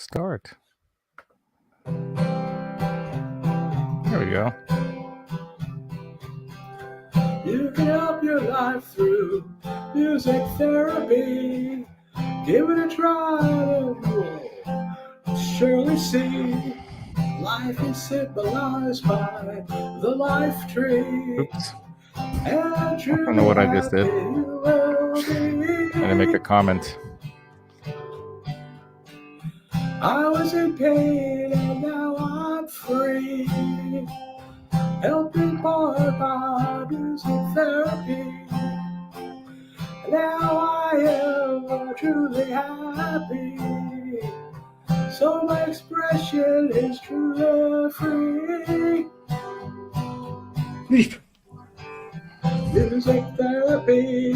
start. There we go. You can help your life through music therapy. Give it a try and you'll surely see life is symbolized by the life tree. Oops. And I don't know what I just did. I didn't make a comment. I was in pain and now I'm free. Helping part by music therapy. Now I am truly happy. So my expression is truly free. Music therapy,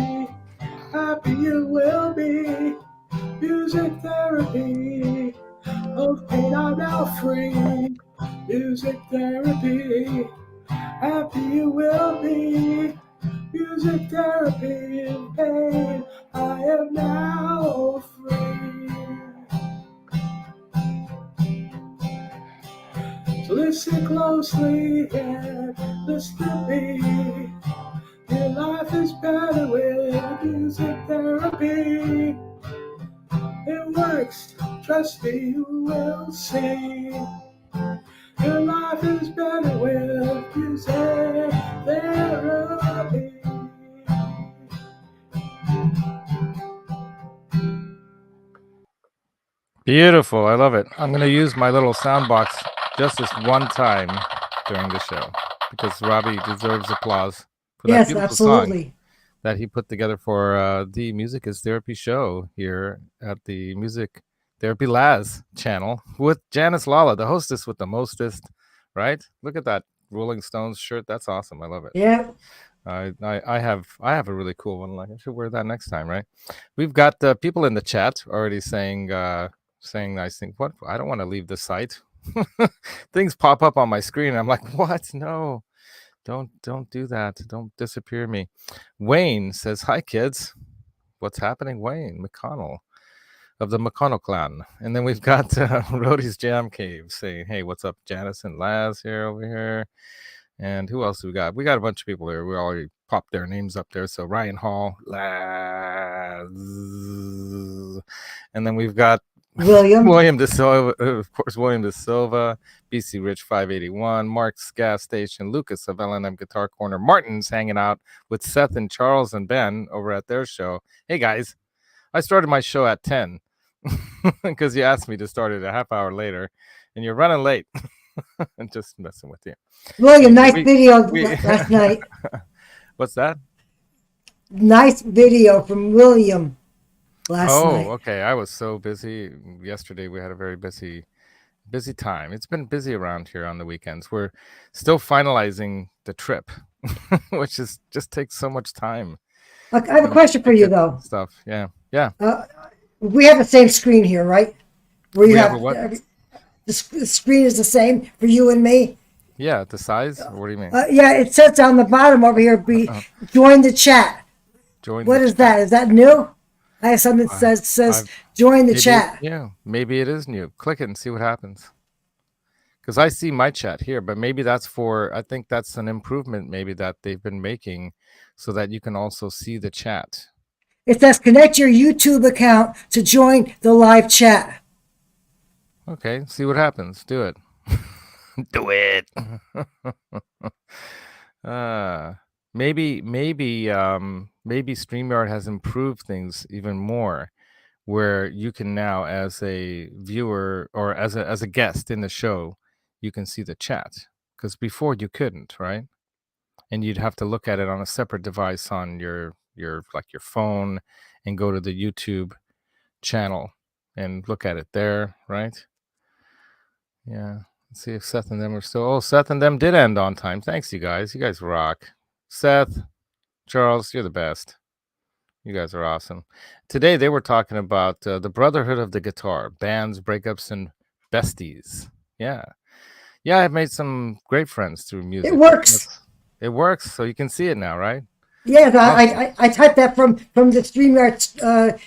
happy you will be. Music therapy, of pain I'm now free. Music therapy, happy you will be. Music therapy, in pain I am now free. So listen closely and listen to me. Your life is better with music therapy. It works, trust me, you will see. Your life is better with music therapy. Beautiful. I love it. I'm going to use my little sound box just this one time during the show because Robbie deserves applause for that Yes, beautiful song absolutely. that he put together for the Music is Therapy show here at the Music Therapy Laz channel with Janice Lalla, the hostess with the mostest, right? Look at that Rolling Stones shirt. That's awesome. I love it. Yeah. I have a really cool one. Like I should wear that next time, right? We've got people in the chat already saying nice things. What? I don't want to leave the site. Things pop up on my screen. I'm like, what? No, don't do that. Don't disappear me. Wayne says, hi kids. What's happening? Wayne McConnell of the McConnell clan. And then we've got Rhodey's Jam Cave saying, hey, what's up, Janice and Laz here over here. And who else do we got? We got a bunch of people here. We already popped their names up there. So Ryan Hall, Laz. And then we've got William De Silva, of course, William De Silva, BC Rich 581, Mark's Gas Station, Lucas of L&M Guitar Corner, Martin's hanging out with Seth and Charles and Ben over at their show. Hey guys, I started my show at 10 because you asked me to start it a half hour later, and you're running late. I'm just messing with you. William, nice video last night. What's that? Nice video from William last night. Oh, okay. I was so busy yesterday. We had a very busy time. It's been busy around here on the weekends. We're still finalizing the trip, which just takes so much time. Look, I have a question for you though. Stuff, yeah. We have the same screen here, right? Where you have what? The screen is the same for you and me. Yeah, the size. What do you mean? Yeah, it says on the bottom over here. Join the chat. What is that? Is that new? I have something that says join the chat. Yeah, maybe it is new. Click it and see what happens. Because I see my chat here, but maybe I think that's an improvement maybe that they've been making so that you can also see the chat. It says connect your YouTube account to join the live chat. Okay, see what happens. Do it. Do it. Maybe StreamYard has improved things even more, where you can now, as a viewer or as a guest in the show, you can see the chat. Because before you couldn't, right? And you'd have to look at it on a separate device on your phone and go to the YouTube channel and look at it there, right? Yeah. Let's see if Seth and them are still. Oh, Seth and them did end on time. Thanks, you guys. You guys rock. Seth, Charles, you're the best. You guys are awesome. Today they were talking about the brotherhood of the guitar, bands, breakups, and besties. Yeah. I've made some great friends through music. It works. It works, so you can see it now, right? Yes, I typed that from the StreamYard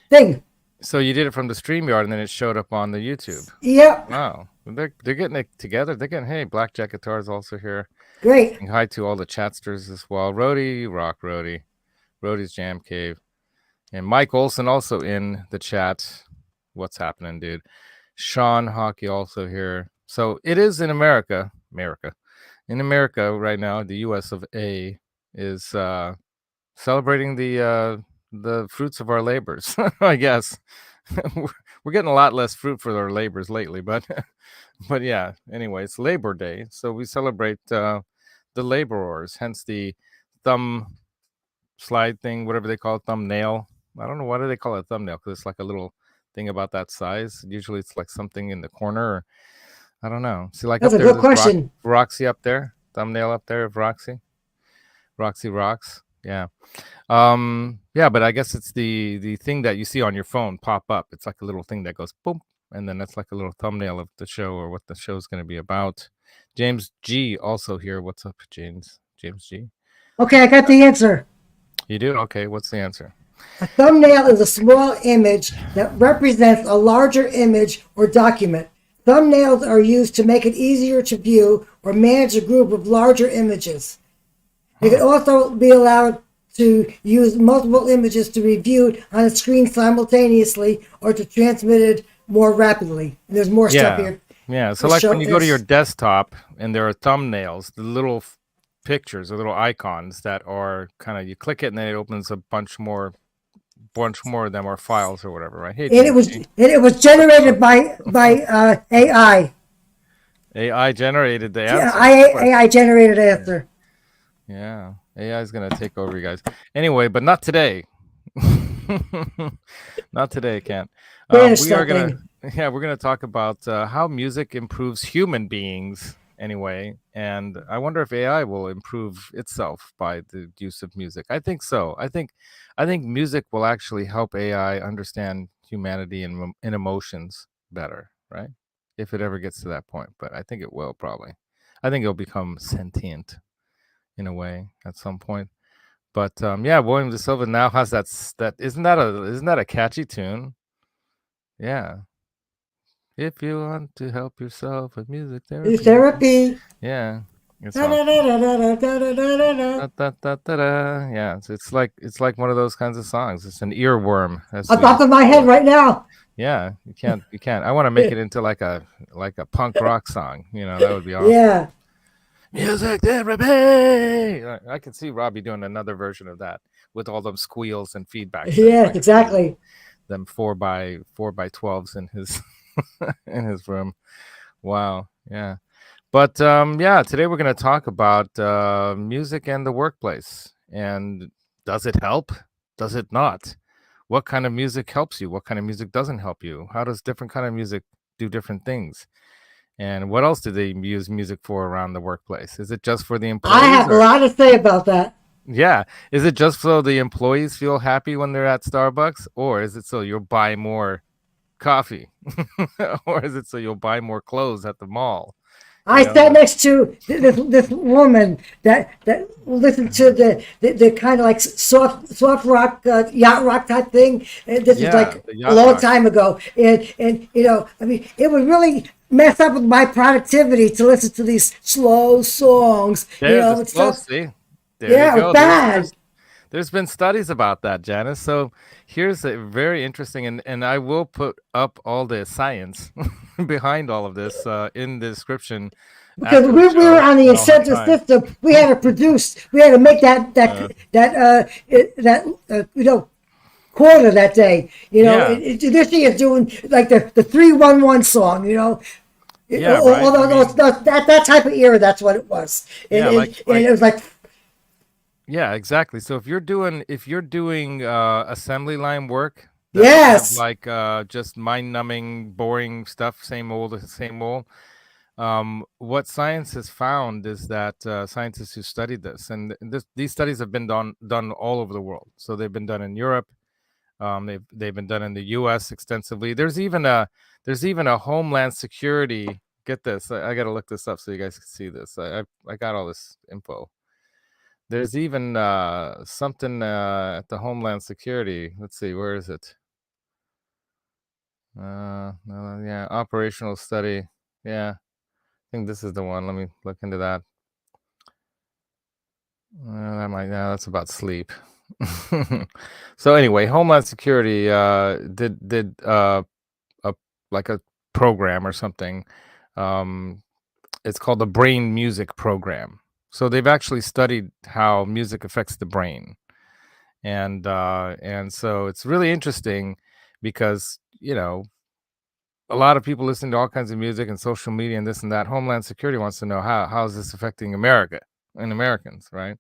thing. So you did it from the StreamYard, and then it showed up on the YouTube. Yep. Wow, they're getting it together. They're getting, hey, Blackjack Guitar is also here. Great. And hi to all the chatsters as well. Rody, rock Rody, Rody's Jam Cave, and Mike Olson also in the chat. What's happening, dude? Sean Hockey also here. So it is in America. In America right now, the U.S. of A is celebrating the fruits of our labors. I guess we're getting a lot less fruit for our labors lately, but but yeah. Anyway, it's Labor Day, so we celebrate the laborers. Hence the thumb slide thing, whatever they call it, thumbnail. I don't know, why do they call it thumbnail? Because it's like a little thing about that size. Usually, it's like something in the corner. Or, I don't know. See, like That's up a there, good this question. Roxy up there, thumbnail up there of Roxy. Roxy rocks. Yeah. Yeah, but I guess it's the thing that you see on your phone pop up. It's like a little thing that goes boom, and then that's like a little thumbnail of the show or what the show's going to be about. James G also here. What's up, James? James G. Okay, I got the answer. You do? Okay, what's the answer? A thumbnail is a small image that represents a larger image or document. Thumbnails are used to make it easier to view or manage a group of larger images. They can also be allowed to use multiple images to be viewed on a screen simultaneously or to transmit it more rapidly. And there's more stuff here. Yeah. So like when you go to your desktop and there are thumbnails, the little pictures or little icons that are kind of, you click it and then it opens a bunch more of them, or files or whatever, right? Hey, and it was generated by AI. AI generated the answer. AI generated answer. Yeah, AI is gonna take over you guys. Anyway, but not today. Not today, Kent. We are gonna, we're gonna talk about how music improves human beings. Anyway, and I wonder if AI will improve itself by the use of music. I think so. I think music will actually help AI understand humanity and emotions better, right? If it ever gets to that point, but I think it will probably. I think it'll become sentient in a way at some point. But yeah, William De Silva now has that isn't that a catchy tune? Yeah. If you want to help yourself with music therapy. Yeah. It's awesome. Yeah, it's like one of those kinds of songs. It's an earworm. That's on top of my head right now. Yeah, you can't. I want to make it into like a punk rock song. You know, that would be awesome. Yeah. Music therapy. I can see Robbie doing another version of that with all them squeals and feedback. Yeah, exactly. Them 4x12s in his in his room. Wow. Yeah. But yeah, today we're going to talk about music and the workplace. And does it help? Does it not? What kind of music helps you? What kind of music doesn't help you? How does different kind of music do different things? And what else do they use music for around the workplace? Is it just for the employees? I have a lot to say about that. Yeah. Is it just so the employees feel happy when they're at Starbucks? Or is it so you'll buy more coffee? Or is it so you'll buy more clothes at the mall? I sat next to this woman that listened to the kind of like soft rock, yacht rock type thing. And this was like a long time ago. And you know, I mean, it would really mess up with my productivity to listen to these slow songs. There you go. Bad. There's been studies about that, Janice. So here's a very interesting, and I will put up all the science behind all of this in the description. Because we were on the incentive system, we had to make that quota that day. You know, this thing is doing like the 311 song. You know. Yeah, right. That type of era, that's what it was. And it was like. Yeah, exactly. So if you're doing assembly line work, yes, like just mind-numbing, boring stuff, same old. What science has found is that scientists who studied this, and these studies have been done all over the world. So they've been done in Europe. They've been done in the U.S. extensively. There's even a Homeland Security. Get this, I got to look this up so you guys can see this. I got all this info. There's even something at the Homeland Security. Let's see, where is it? No, yeah, operational study. Yeah, I think this is the one. Let me look into that. That might. Yeah, that's about sleep. So anyway, Homeland Security did a like a program or something. Um, it's called the Brain Music Program. So they've actually studied how music affects the brain, and so it's really interesting because a lot of people listening to all kinds of music and social media and this and that. Homeland Security wants to know how is this affecting America and Americans, right?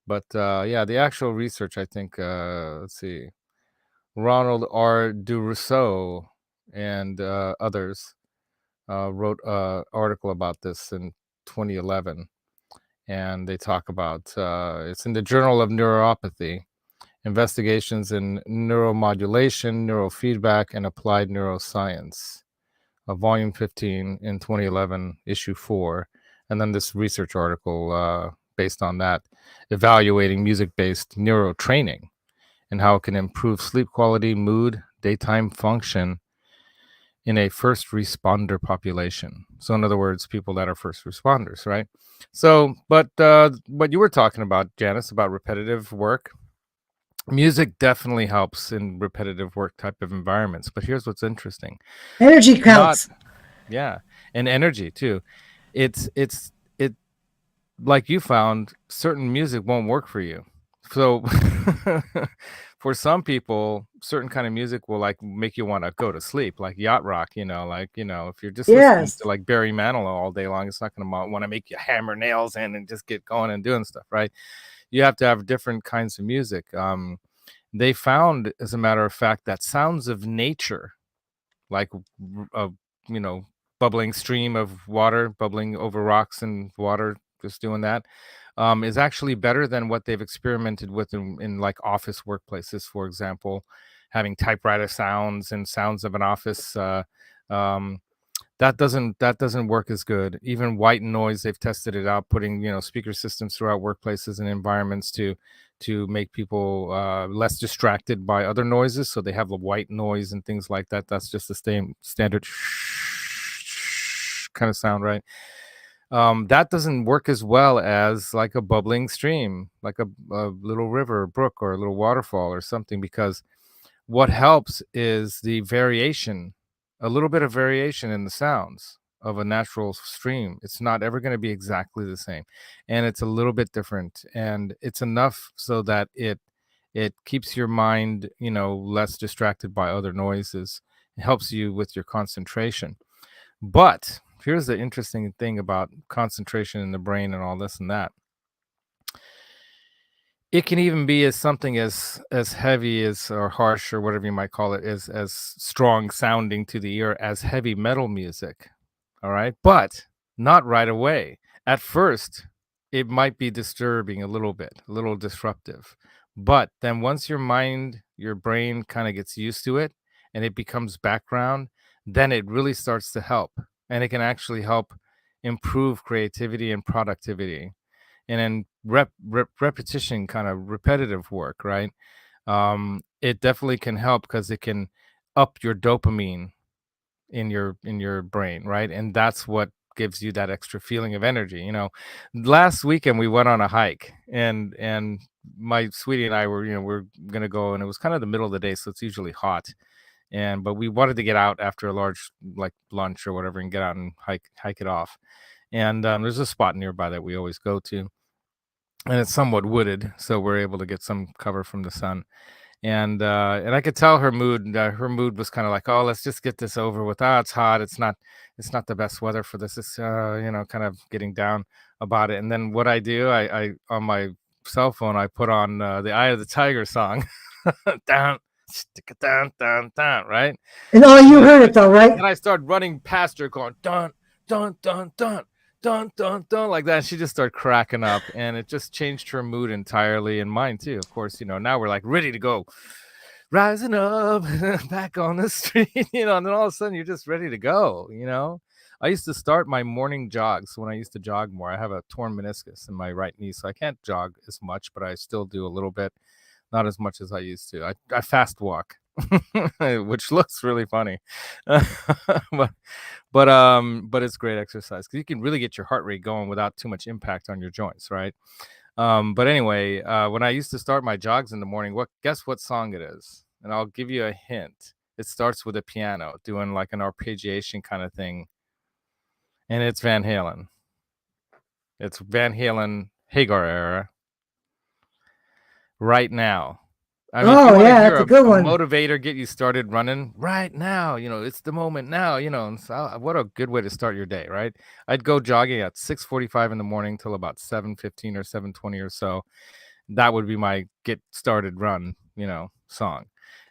But yeah, the actual research, I think, let's see, Ronald R. Durousseau and others wrote an article about this in 2011, and they talk about it's in the Journal of Neuropathy, Investigations in Neuromodulation, Neurofeedback, and Applied Neuroscience, volume 15 in 2011, issue 4. And then this research article based on that, evaluating music-based neurotraining and how it can improve sleep quality, mood, daytime function in a first responder population. So in other words, people that are first responders, right? So, but what you were talking about, Janice, about repetitive work, music definitely helps in repetitive work type of environments. But here's what's interesting. Energy Not counts. Yeah, and energy too. It like you found certain music won't work for you. So for some people, certain kind of music will like make you want to go to sleep, like yacht rock, like, if you're just listening Yes. to like Barry Manilow all day long, it's not going to want to make you hammer nails in and just get going and doing stuff, right? You have to have different kinds of music. They found, as a matter of fact, that sounds of nature, like a you know bubbling stream of water bubbling over rocks and water, just doing that, is actually better than what they've experimented with in like office workplaces, for example, having typewriter sounds and sounds of an office. Um, that doesn't work as good. Even white noise, they've tested it out, putting speaker systems throughout workplaces and environments to make people less distracted by other noises. So they have the white noise and things like that. That's just the same standard kind of sound, right? That doesn't work as well as like a bubbling stream, like a little river, brook, or a little waterfall or something, because what helps is the variation, a little bit of variation in the sounds of a natural stream. It's not ever going to be exactly the same, and it's a little bit different, and it's enough so that it keeps your mind, less distracted by other noises. It helps you with your concentration. But here's the interesting thing about concentration in the brain and all this and that. It can even be as something as heavy as, or harsh, or whatever you might call it, as strong sounding to the ear as heavy metal music. All right, but not right away. At first, it might be disturbing a little bit, a little disruptive. But then once your brain kind of gets used to it and it becomes background, then it really starts to help. And it can actually help improve creativity and productivity. And then repetition, kind of repetitive work, right? It definitely can help because it can up your dopamine in your brain, right? And that's what gives you that extra feeling of energy. Last weekend we went on a hike, and my sweetie and I we're gonna go, and it was kind of the middle of the day, so it's usually hot. But we wanted to get out after a large, like, lunch or whatever, and get out and hike it off. And there's a spot nearby that we always go to, and it's somewhat wooded, so we're able to get some cover from the sun. And I could tell her mood. Her mood was kind of like, "Oh, let's just get this over with. Ah, it's hot. It's not the best weather for this. It's kind of getting down about it." And then what I do, I on my cell phone, I put on the Eye of the Tiger song, down, stick it down, down, down, right? And all And you then heard it though, right? then I start running past her, going dun dun dun dun dun dun dun, like that. She just started cracking up, and it just changed her mood entirely, and mine too. Of course, now we're like ready to go, rising up, back on the street, and then all of a sudden you're just ready to go. I used to start my morning jogs when I used to jog more. I have a torn meniscus in my right knee, so I can't jog as much, but I still do a little bit, not as much as I used to. I fast walk. which looks really funny. but but it's great exercise because you can really get your heart rate going without too much impact on your joints, right? But anyway, when I used to start my jogs in the morning, guess what song it is? And I'll give you a hint. It starts with a piano doing like an arpeggiation kind of thing, and it's Van Halen. It's Van Halen Hagar era right now. I mean, if you Oh want to yeah, hear that's a good a one. motivator get you started running right now, it's the moment now, and so what a good way to start your day, right? I'd go jogging at 6:45 in the morning till about 7:15 or 7:20 or so. That would be my get started run, song.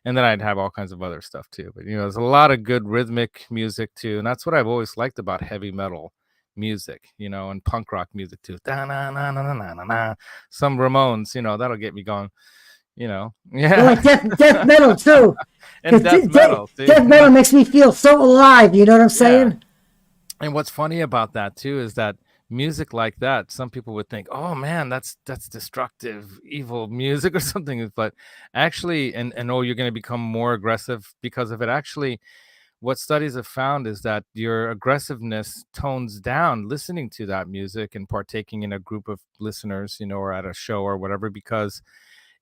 And then I'd have all kinds of other stuff too. But there's a lot of good rhythmic music too, and that's what I've always liked about heavy metal music, and punk rock music too. Da-na-na-na-na-na-na. Some Ramones, that'll get me going, Well, yeah. like death metal too, And because death metal, see, death metal makes me feel so alive. You know what I'm yeah. saying? And what's funny about that too is that music like that, some people would think, "Oh man, that's destructive, evil music or something." But actually, and oh, you're going to become more aggressive because of it. Actually, what studies have found is that your aggressiveness tones down listening to that music and partaking in a group of listeners, or at a show or whatever, because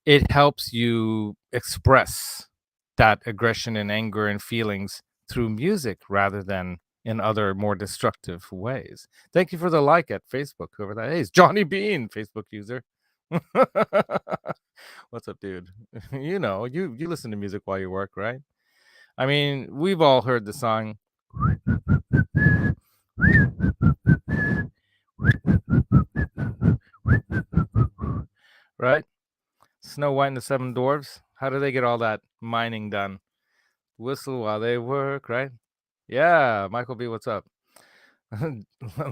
it helps you express that aggression and anger and feelings through music rather than in other more destructive ways. Thank you for the like at Facebook, whoever that is. Johnny Bean, Facebook user. What's up, dude? You listen to music while you work, right? I mean, we've all heard the song, right? Snow White and the Seven Dwarfs. How do they get all that mining done? Whistle while they work, right? Yeah, Michael B, what's up?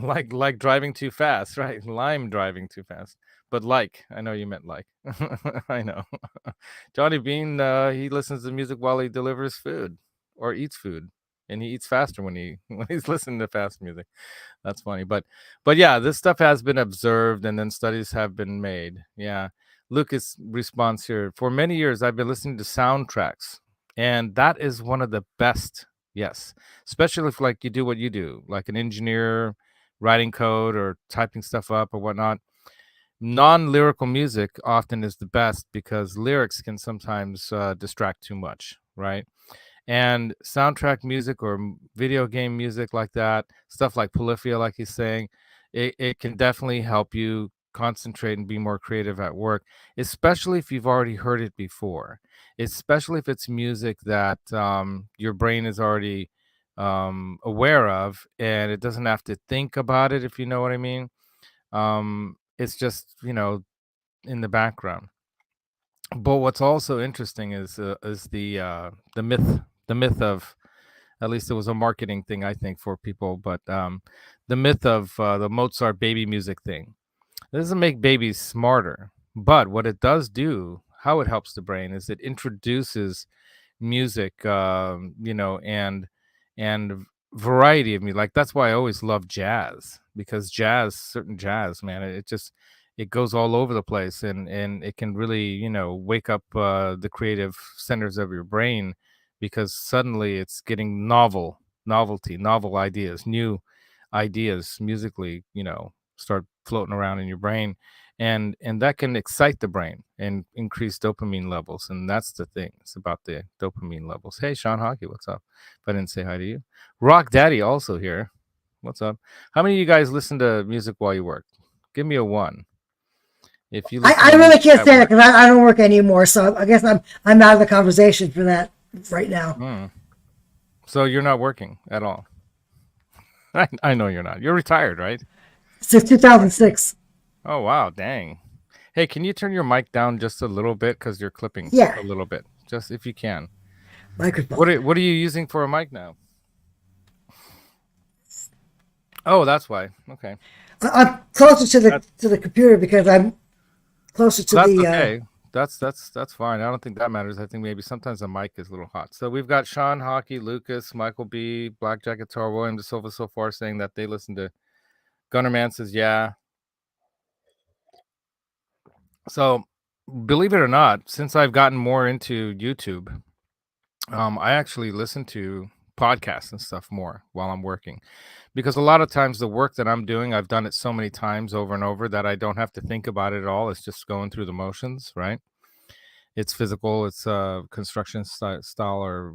like driving too fast, right? Lime driving too fast. But I know you meant like. I know. Johnny Bean, he listens to music while he delivers food or eats food. And he eats faster when when he's listening to fast music. That's funny. But yeah, this stuff has been observed and then studies have been made. Yeah. Lucas responds here. For many years I've been listening to soundtracks, and that is one of the best. Yes, especially if like you do what you do, like an engineer writing code or typing stuff up or whatnot. Non-lyrical music often is the best because lyrics can sometimes distract too much, right? And soundtrack music or video game music like that, stuff like polyphia, like he's saying, it can definitely help you concentrate and be more creative at work, especially if you've already heard it before, especially if it's music that your brain is already aware of and it doesn't have to think about it, if you know what I mean. It's just, in the background. But what's also interesting is the myth of, at least it was a marketing thing, I think, for people, but the myth of the Mozart baby music thing. It doesn't make babies smarter, but what it does do, how it helps the brain, is it introduces music, and variety of music. Like that's why I always love jazz, because certain jazz, man, it just it goes all over the place, and it can really wake up the creative centers of your brain, because suddenly it's getting novel ideas, new ideas musically, start floating around in your brain, and that can excite the brain and increase dopamine levels. And that's the thing, it's about the dopamine levels. Hey, Sean Hockey, what's up? If I didn't say hi to you. Rock Daddy also here. What's up? How many of you guys listen to music while you work? Give me a one if you listen I to really music can't at say that work. because I don't work anymore. So I guess I'm out of the conversation for that right now. Hmm. So you're not working at all. I know you're not. You're retired, right? Since 2006. Oh wow, dang. Hey, can you turn your mic down just a little bit, because you're clipping Yeah, a little bit, just if you can. microphone. What are you using for a mic now? Oh, that's why. Okay. I'm closer That to the computer because I'm closer to that's the. okay. That's fine. I don't think that matters. I think maybe sometimes the mic is a little hot. So we've got Sean Hockey, Lucas, Michael B, Blackjack Guitar, William De Silva so far saying that they listen to Gunner Man says yeah. So believe it or not, since I've gotten more into YouTube, I actually listen to podcasts and stuff more while I'm working, because a lot of times the work that I'm doing, I've done it so many times over and over that I don't have to think about it at all. It's just going through the motions, right? It's physical, it's construction style, or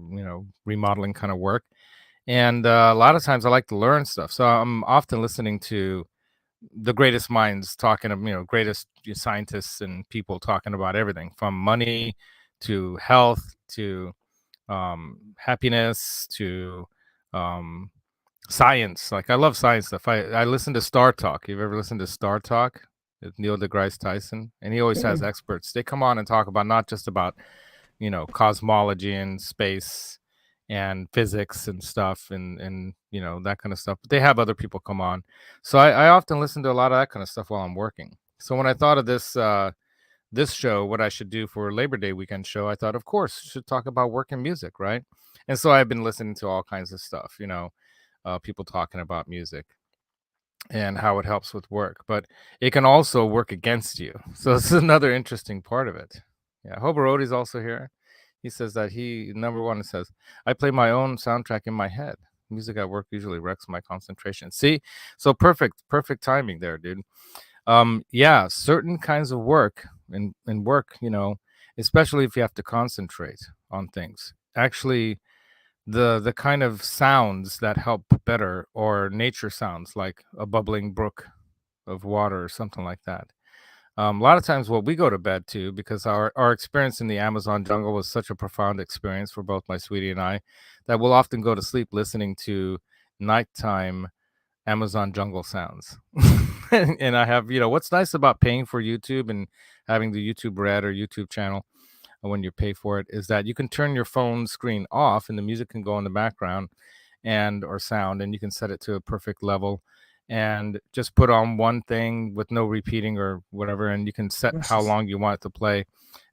remodeling kind of work. And a lot of times I like to learn stuff, so I'm often listening to the greatest minds talking of greatest scientists and people talking about everything from money to health to happiness to um, science. Like, I love science stuff. I listen to Star Talk. You've ever listened to Star Talk with Neil deGrasse Tyson? And he always has Mm-mm. experts. They come on and talk about not just about cosmology and space and physics and stuff, and that kind of stuff. But they have other people come on. So I often listen to a lot of that kind of stuff while I'm working. So when I thought of this show, what I should do for Labor Day weekend show, I thought, of course, should talk about work and music, right? And so I've been listening to all kinds of stuff, people talking about music and how it helps with work, but it can also work against you. So this is another interesting part of it. Yeah, Hobarodi's also here. He says that he number one, it says, I play my own soundtrack in my head. Music at work usually wrecks my concentration. See, so perfect timing there, dude. Yeah, certain kinds of work and work, especially if you have to concentrate on things. Actually, the kind of sounds that help better, or nature sounds like a bubbling brook of water or something like that. A lot of times what we go to bed to, because our experience in the Amazon jungle was such a profound experience for both my sweetie and I, that we'll often go to sleep listening to nighttime Amazon jungle sounds. And I have, what's nice about paying for YouTube and having the YouTube Red or YouTube channel when you pay for it, is that you can turn your phone screen off and the music can go in the background, and or sound, and you can set it to a perfect level and just put on one thing with no repeating or whatever, and you can set how Precious. long you want it to play.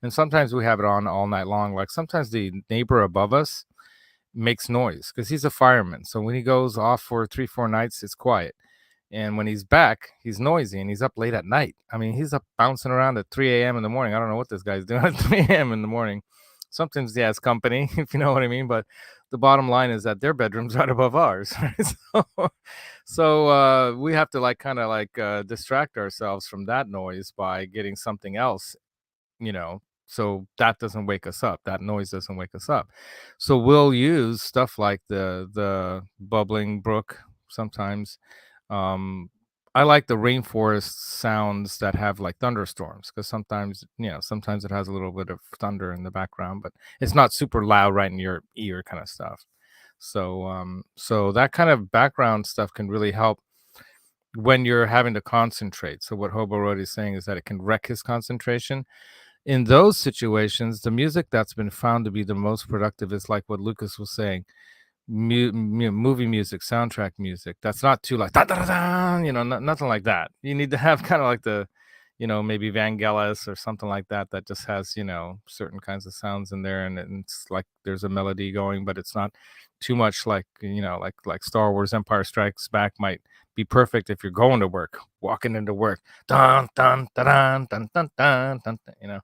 And sometimes we have it on all night long. Like, sometimes the neighbor above us makes noise because he's a fireman, so when he goes off for 3 4 nights, it's quiet, and when he's back, he's noisy, and he's up late at night. I mean, he's up bouncing around at 3 a.m. in the morning. I don't know what this guy's doing at 3 a.m. in the morning. Sometimes he has company, if you know what I mean. But the bottom line is that their bedroom's right above ours. Right? So we have to, like, kind of like distract ourselves from that noise by getting something else, so that doesn't wake us up. That noise doesn't wake us up. So we'll use stuff like the bubbling brook sometimes. um I like the rainforest sounds that have like thunderstorms, because sometimes it has a little bit of thunder in the background, but it's not super loud right in your ear kind of stuff. So that kind of background stuff can really help when you're having to concentrate. So what Hobo is saying is that it can wreck his concentration. In those situations, the music that's been found to be the most productive is like what Lucas was saying, movie music, soundtrack music. That's not too like da da da da, nothing like that. You need to have kind of like the, maybe Vangelis or something like that, that just has, certain kinds of sounds in there, and it's like there's a melody going, but it's not too much like, like Star Wars Empire Strikes Back might be perfect if you're going to work, walking into work. Dun dun dun dun dun dun dun, dun,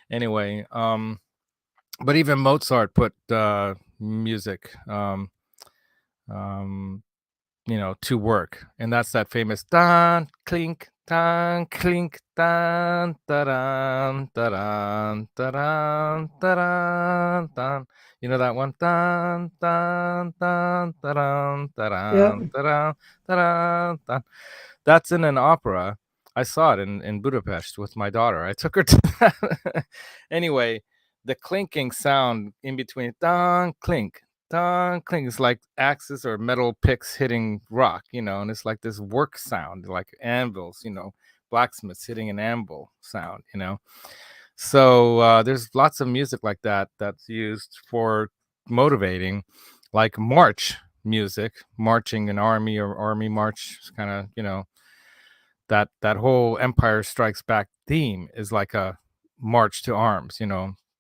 Anyway, but even Mozart put music, um, to work, and that's that famous dan clink dan clink dan da-dan da-dan da-dan da-dan dan. You know that one? Dan dan dan da-dan Yep. da-dan da-dan da-dan dan. That's in an opera. I saw it in Budapest with my daughter. I took her to that. Anyway, the clinking sound in between dan clink dong clink is like axes or metal picks hitting rock, and it's like this work sound, like anvils, blacksmiths hitting an anvil sound, So there's lots of music like that that's used for motivating, like march music, marching an army or army march, kind of, that whole Empire Strikes Back theme is like a march to arms,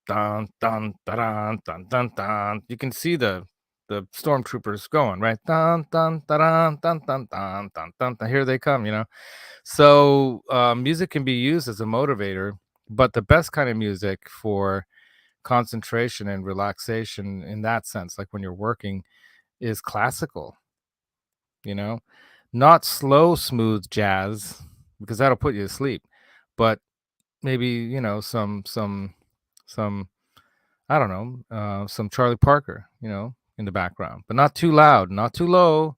dun dun dun dun dun dun. You can see the stormtroopers going, right, dun dun dun dun dun dun dun dun dun. Here they come, So music can be used as a motivator, but the best kind of music for concentration and relaxation in that sense, like when you're working, is classical, you know, not slow, smooth jazz, because that'll put you to sleep, but maybe, some, I don't know, some Charlie Parker, in the background, but not too loud, not too low,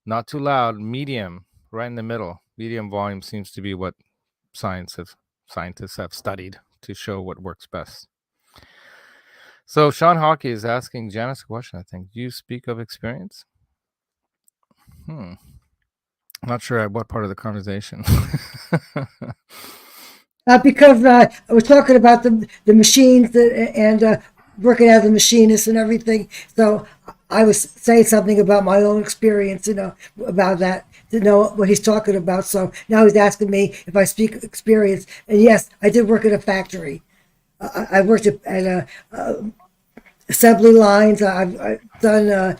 not too loud, medium, right in the middle. Medium volume seems to be what science have scientists have studied to show what works best. So Sean Hockey is asking Janice a question, I think. Do you speak of experience? I'm not sure at what part of the conversation. Because I was talking about the machines and working as a machinist and everything. So I was saying something about my own experience, about that, to know what he's talking about. So now he's asking me if I speak experience. And yes, I did work at a factory. I worked at assembly lines. I've done,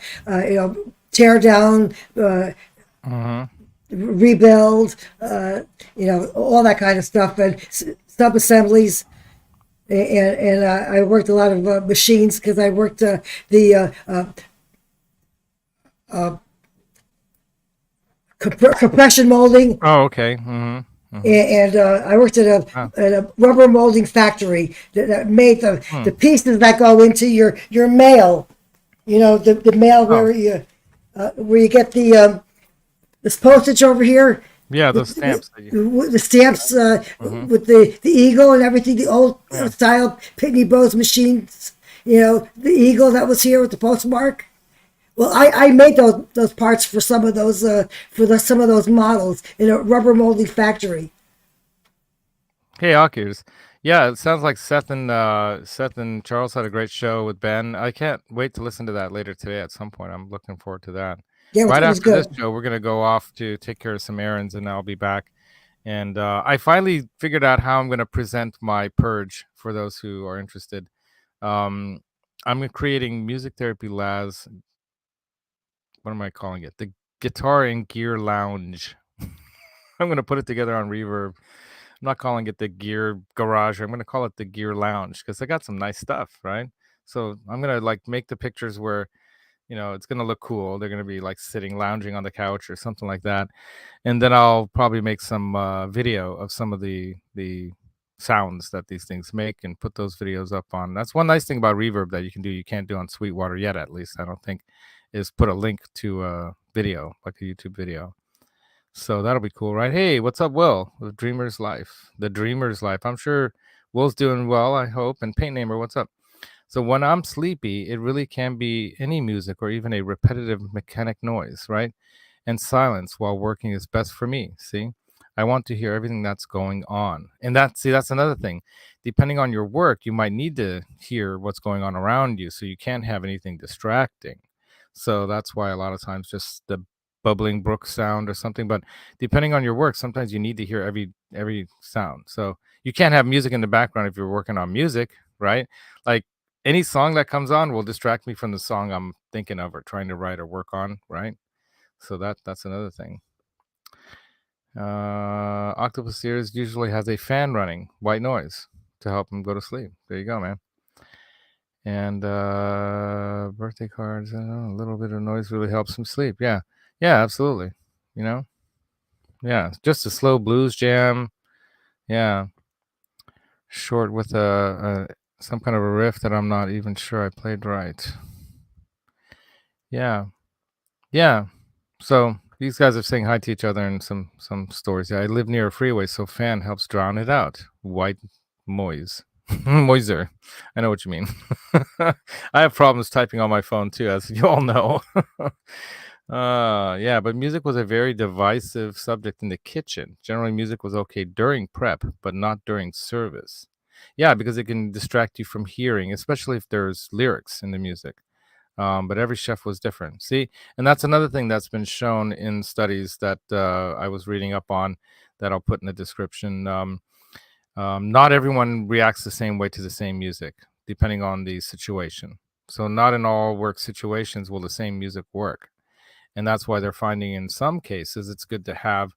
tear down, rebuild, all that kind of stuff, and sub assemblies. And I worked a lot of machines because I worked the compression molding. Oh, okay. And I worked at a rubber molding factory that made the pieces that go into your mail. The mail where you get this postage over here. Yeah, those stamps. The stamps with the eagle and everything, the old style Pitney Bowes machines. The eagle that was here with the postmark. Well, I made those parts for some of those some of those models in a rubber molding factory. Hey, Akers. Yeah, it sounds like Seth and Charles had a great show with Ben. I can't wait to listen to that later today at some point. I'm looking forward to that. Yeah, Right it was after this good. show, we're going to go off to take care of some errands, and I'll be back. And I finally figured out how I'm going to present my purge for those who are interested. I'm creating Music Therapy Laz. What am I calling it? The Guitar and Gear Lounge. I'm going to put it together on Reverb. I'm not calling it the Gear Garage. I'm going to call it the Gear Lounge because I got some nice stuff, right? So I'm going to like make the pictures where it's going to look cool. They're going to be like sitting, lounging on the couch or something like that. And then I'll probably make some video of some of the sounds that these things make and put those videos up on. That's one nice thing about Reverb that you can do. You can't do on Sweetwater yet, at least, I don't think, is put a link to a video, like a YouTube video. So that'll be cool, right? Hey, what's up, Will? The Dreamer's Life. The Dreamer's Life. I'm sure Will's doing well, I hope. And Paint Namer, what's up? So when I'm sleepy, it really can be any music or even a repetitive mechanic noise, right? And silence while working is best for me. See, I want to hear everything that's going on. And that's another thing. Depending on your work, you might need to hear what's going on around you so you can't have anything distracting. So that's why a lot of times just the bubbling brook sound or something. But depending on your work, sometimes you need to hear every sound. So you can't have music in the background if you're working on music, right? Like any song that comes on will distract me from the song I'm thinking of or trying to write or work on, right? So that's another thing. Octopus Sears usually has a fan running, white noise, to help him go to sleep. There you go, man. And birthday cards, a little bit of noise really helps him sleep. Yeah, absolutely. Yeah, just a slow blues jam. Yeah, short with some kind of a riff that I'm not even sure I played right. Yeah. So these guys are saying hi to each other in some stories. Yeah, I live near a freeway, so fan helps drown it out. White noise. Moiser. I know what you mean. I have problems typing on my phone too, as you all know. Yeah, but music was a very divisive subject in the kitchen. Generally, music was okay during prep, but not during service. Yeah, because it can distract you from hearing, especially if there's lyrics in the music. But every chef was different. See, and that's another thing that's been shown in studies that I was reading up on that I'll put in the description. Not everyone reacts the same way to the same music, depending on the situation. So not in all work situations will the same music work. And that's why they're finding in some cases it's good to have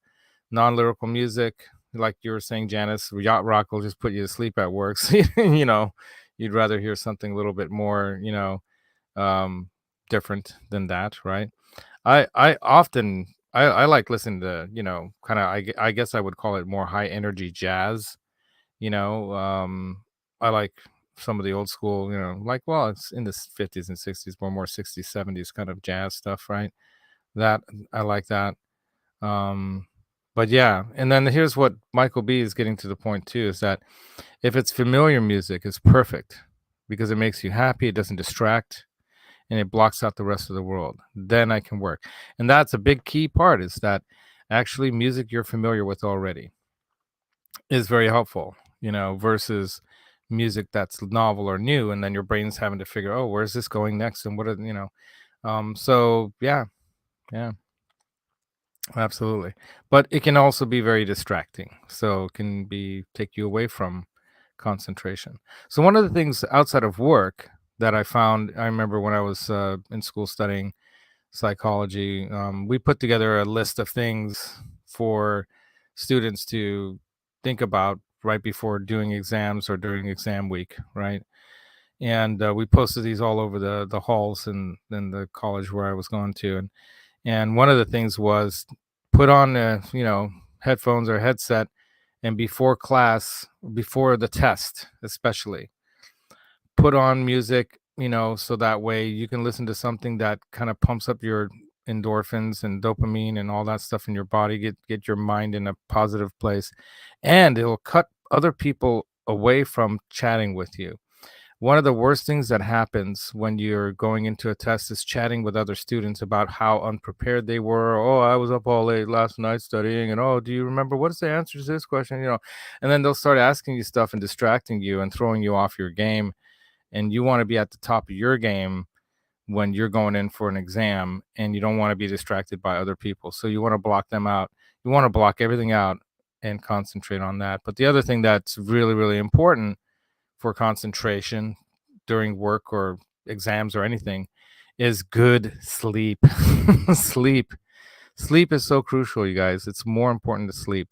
non-lyrical music. Like you were saying, Janice, yacht rock will just put you to sleep at work. So, You'd rather hear something a little bit more, um, different than that, right? I often I like listening to, kind of I guess I would call it more high energy jazz, you know. I like some of the old school, like, well, it's in the 50s and 60s, more 60s, 70s kind of jazz stuff, right? That I like that. Um but yeah, and then here's what Michael B is getting to the point too, is that if it's familiar music, it's perfect because it makes you happy, it doesn't distract, and it blocks out the rest of the world. Then I can work. And that's a big key part, is that actually music you're familiar with already is very helpful, versus music that's novel or new, and then your brain's having to figure, oh, where's this going next, and what are, so yeah, yeah, absolutely. But it can also be very distracting, so it can be take you away from concentration. So one of the things outside of work that I remember when I was in school studying psychology, we put together a list of things for students to think about right before doing exams or during exam week, right? And we posted these all over the halls in the college where I was going to, and one of the things was put on headphones or headset, and before class, before the test especially, put on music, so that way you can listen to something that kind of pumps up your endorphins and dopamine and all that stuff in your body, get your mind in a positive place, and it'll cut other people away from chatting with you. One of the worst things that happens when you're going into a test is chatting with other students about how unprepared they were. Oh, I was up all late last night studying, and oh, do you remember what's the answer to this question? And then they'll start asking you stuff and distracting you and throwing you off your game, and you want to be at the top of your game when you're going in for an exam, and you don't want to be distracted by other people, so you want to block them out. You want to block everything out and concentrate on that. But the other thing that's really, really important for concentration during work or exams or anything is good sleep. sleep sleep is so crucial, you guys. It's more important to sleep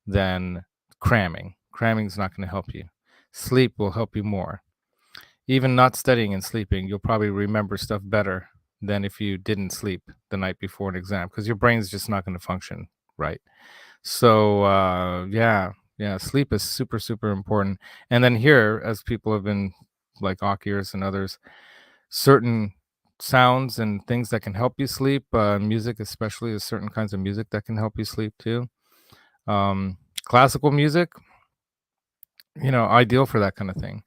than cramming is not going to help you. Sleep will help you more. Even not studying and sleeping, you'll probably remember stuff better than if you didn't sleep the night before an exam, because your brain's just not going to function right. So yeah, sleep is super, super important. And then here, as people have been, like Okiers and others, certain sounds and things that can help you sleep, music especially, is certain kinds of music that can help you sleep too. Classical music, ideal for that kind of thing.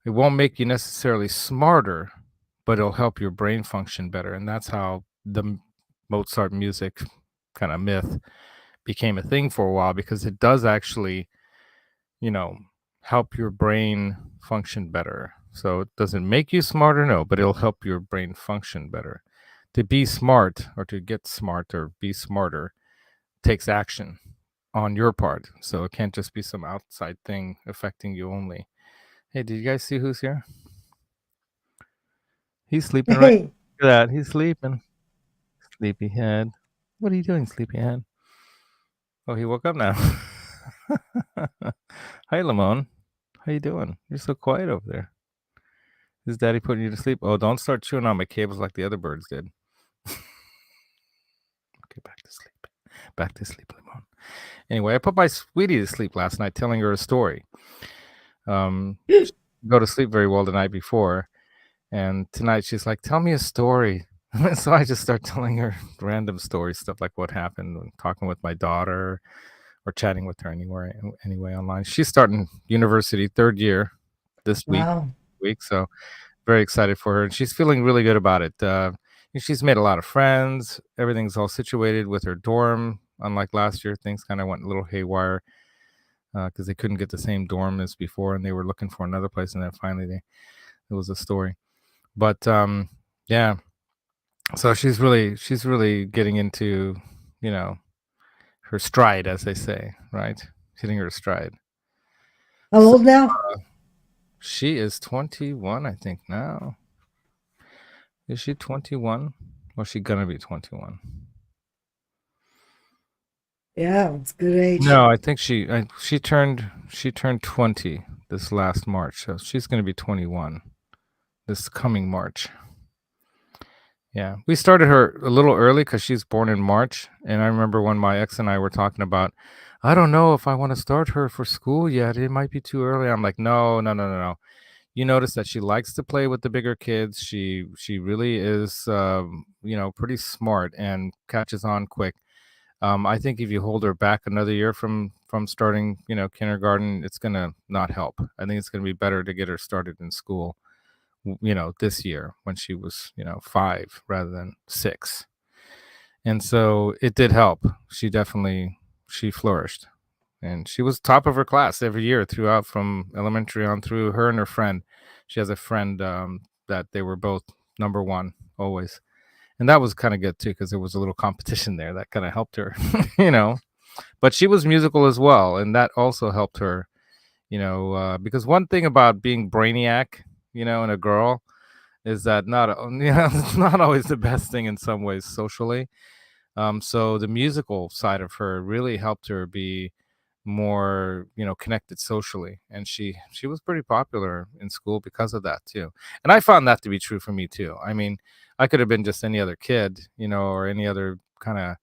It won't make you necessarily smarter, but it'll help your brain function better. And that's how the Mozart music kind of myth became a thing for a while, because it does actually, help your brain function better. So it doesn't make you smarter, no, but it'll help your brain function better. To be smart, or to get smart or be smarter, takes action on your part. So it can't just be some outside thing affecting you only. Hey, did you guys see who's here? He's sleeping right. Hey, Look at that. He's sleeping. Sleepyhead. What are you doing, sleepyhead? Oh, he woke up now. Hi, Lamone. How you doing? You're so quiet over there. Is Daddy putting you to sleep? Oh, don't start chewing on my cables like the other birds did. Okay, back to sleep. Back to sleep, Lamone. Anyway, I put my sweetie to sleep last night, telling her a story. She didn't go to sleep very well the night before, and tonight she's like, "Tell me a story." So I just start telling her random stories, stuff like what happened when talking with my daughter, or chatting with her anyway online. She's starting university, third year this wow. week, so very excited for her, and she's feeling really good about it. She's made a lot of friends. Everything's all situated with her dorm. Unlike last year, things kind of went a little haywire because they couldn't get the same dorm as before, and they were looking for another place, and then finally it was a story. But yeah, so she's really getting into, her stride, as they say, right? Hitting her stride. How So old now? she is 21, I think now. Is she 21? Or is she gonna be 21? Yeah, it's a good age. No, I think she turned 20 this last March. So she's going to be 21 this coming March. Yeah, we started her a little early because she's born in March. And I remember when my ex and I were talking about, I don't know if I want to start her for school yet. It might be too early. I'm like, no, no, no, no, no. You notice that she likes to play with the bigger kids. She really is, pretty smart and catches on quick. I think if you hold her back another year from starting, kindergarten, it's gonna not help. I think it's gonna be better to get her started in school, this year when she was, 5 rather than 6. And so it did help. She flourished, and she was top of her class every year throughout from elementary on through. Her and her friend. She has a friend that they were both number one always, and that was kind of good too because there was a little competition there that kind of helped her, you know. But she was musical as well, and that also helped her, because one thing about being brainiac, and a girl is that not it's not always the best thing in some ways socially. So the musical side of her really helped her be more, connected socially, and she was pretty popular in school because of that too. And I found that to be true for me too. I mean, I could have been just any other kid, or any other kind of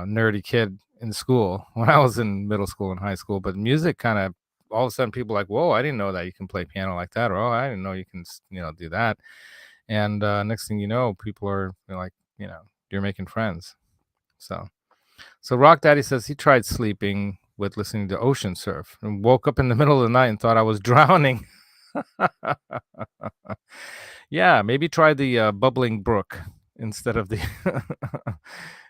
nerdy kid in school when I was in middle school and high school, but music kind of all of a sudden people like, whoa, I didn't know that you can play piano like that, or oh, I didn't know you can do that. And next thing you know, people are like, you're making friends. So Rock Daddy says he tried sleeping with listening to ocean surf and woke up in the middle of the night and thought I was drowning. Yeah, maybe try the bubbling brook instead of the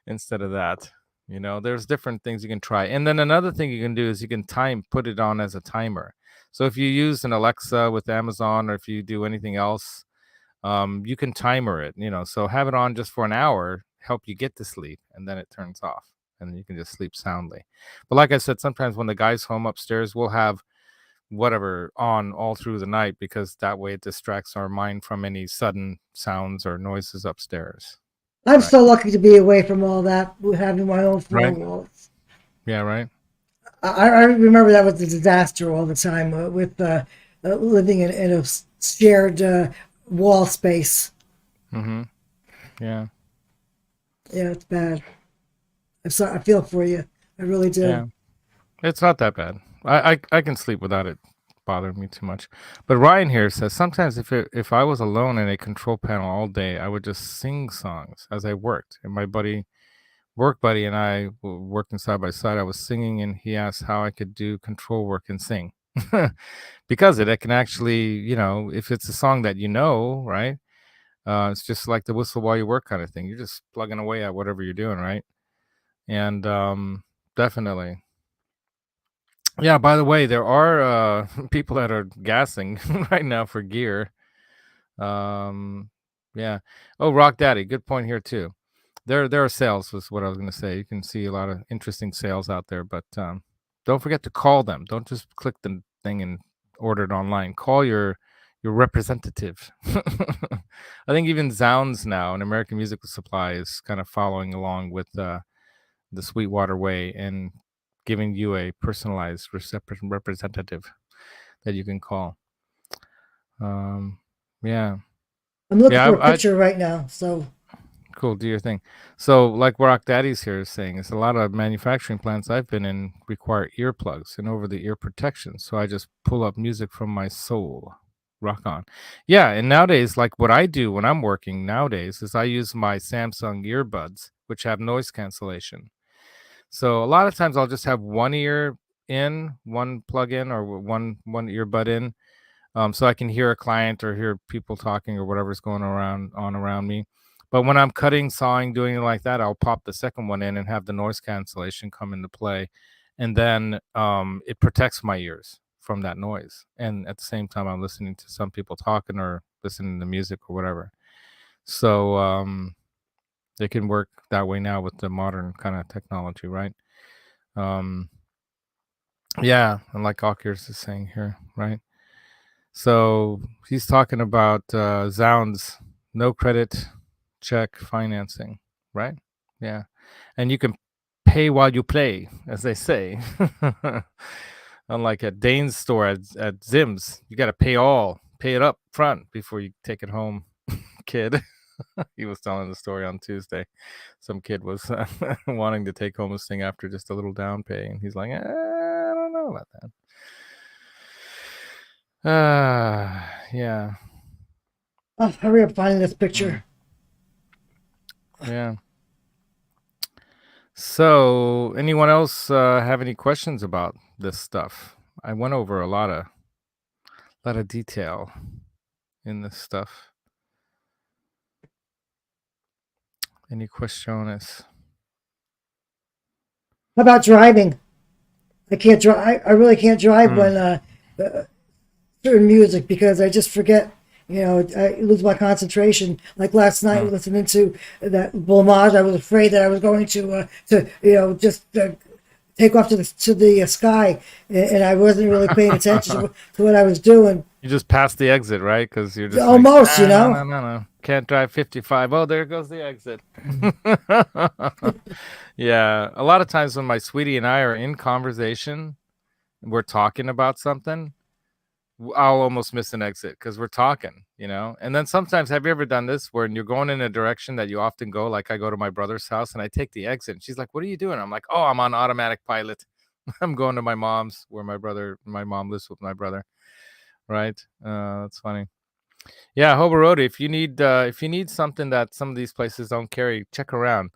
instead of that. There's different things you can try. And then another thing you can do is you can put it on as a timer. So if you use an Alexa with Amazon, or if you do anything else, you can timer it, so have it on just for an hour, help you get to sleep, and then it turns off, and then you can just sleep soundly. But like I said, sometimes when the guy's home upstairs, we'll have whatever on all through the night, because that way it distracts our mind from any sudden sounds or noises upstairs. I'm Right. so lucky to be away from all that, having my own four Right. walls. Yeah. Right. I remember that was a disaster all the time with living in a shared wall space. Mm-hmm. Yeah. Yeah, it's bad. I'm sorry. I feel for you. I really Yeah. do. It's not that bad. I can sleep without it bothering me too much. But Ryan here says sometimes if I was alone in a control panel all day, I would just sing songs as I worked. And my work buddy and I were working side by side. I was singing, and he asked how I could do control work and sing. Because it can actually, if it's a song that right? It's just like the whistle while you work kind of thing. You're just plugging away at whatever you're doing, right? And definitely. Yeah, by the way, there are people that are gassing right now for gear. Um, yeah. Oh, Rock Daddy, good point here too. There are sales, was what I was going to say. You can see a lot of interesting sales out there, but don't forget to call them. Don't just click the thing and order it online. Call your representative. I think even Zounds now, an American Musical Supply, is kind of following along with the Sweetwater Way and giving you a personalized representative that you can call. Um, yeah, I'm looking yeah, for a picture right now. So cool. Do your thing. So, like Rock Daddy's here is saying, it's a lot of manufacturing plants I've been in require earplugs and over-the-ear protection. So I just pull up music from my soul. Rock on. Yeah, and nowadays, like what I do when I'm working nowadays is I use my Samsung earbuds, which have noise cancellation. So a lot of times I'll just have one ear in, one plug in, or one earbud in, so I can hear a client or hear people talking or whatever's going around me. But when I'm cutting, sawing, doing it like that, I'll pop the second one in and have the noise cancellation come into play, and then it protects my ears from that noise. And at the same time, I'm listening to some people talking or listening to music or whatever. So it can work that way now with the modern kind of technology, right? Um, yeah, and like Akers is saying here, right? So he's talking about Zounds, no credit check financing, right? Yeah, and you can pay while you play, as they say. Unlike at Dane's store at Zim's, you got to pay it up front before you take it home. Kid, he was telling the story on Tuesday. Some kid was wanting to take home his thing after just a little down pay, and he's like, I don't know about that. Yeah. Oh, hurry up finding this picture. Yeah. So, anyone else have any questions about this stuff? I went over a lot of detail in this stuff. Any questions? How about driving? I can't drive. I really can't drive when certain music because I just forget. You know, I lose my concentration. Like last night, listening to that Blamage, I was afraid that I was going to just take off to the sky, and I wasn't really paying attention to what I was doing. You just passed the exit, right? Because you're just almost, like, you know. No. Can't drive 55. Oh, there goes the exit. Yeah. A lot of times when my sweetie and I are in conversation, we're talking about something, I'll almost miss an exit because we're talking, you know? And then sometimes, have you ever done this where you're going in a direction that you often go? Like I go to my brother's house and I take the exit. And she's like, what are you doing? I'm like, oh, I'm on automatic pilot. I'm going to my mom's where my mom lives with my brother. Right. That's funny. Yeah, Hobarodi, if you need something that some of these places don't carry, check around.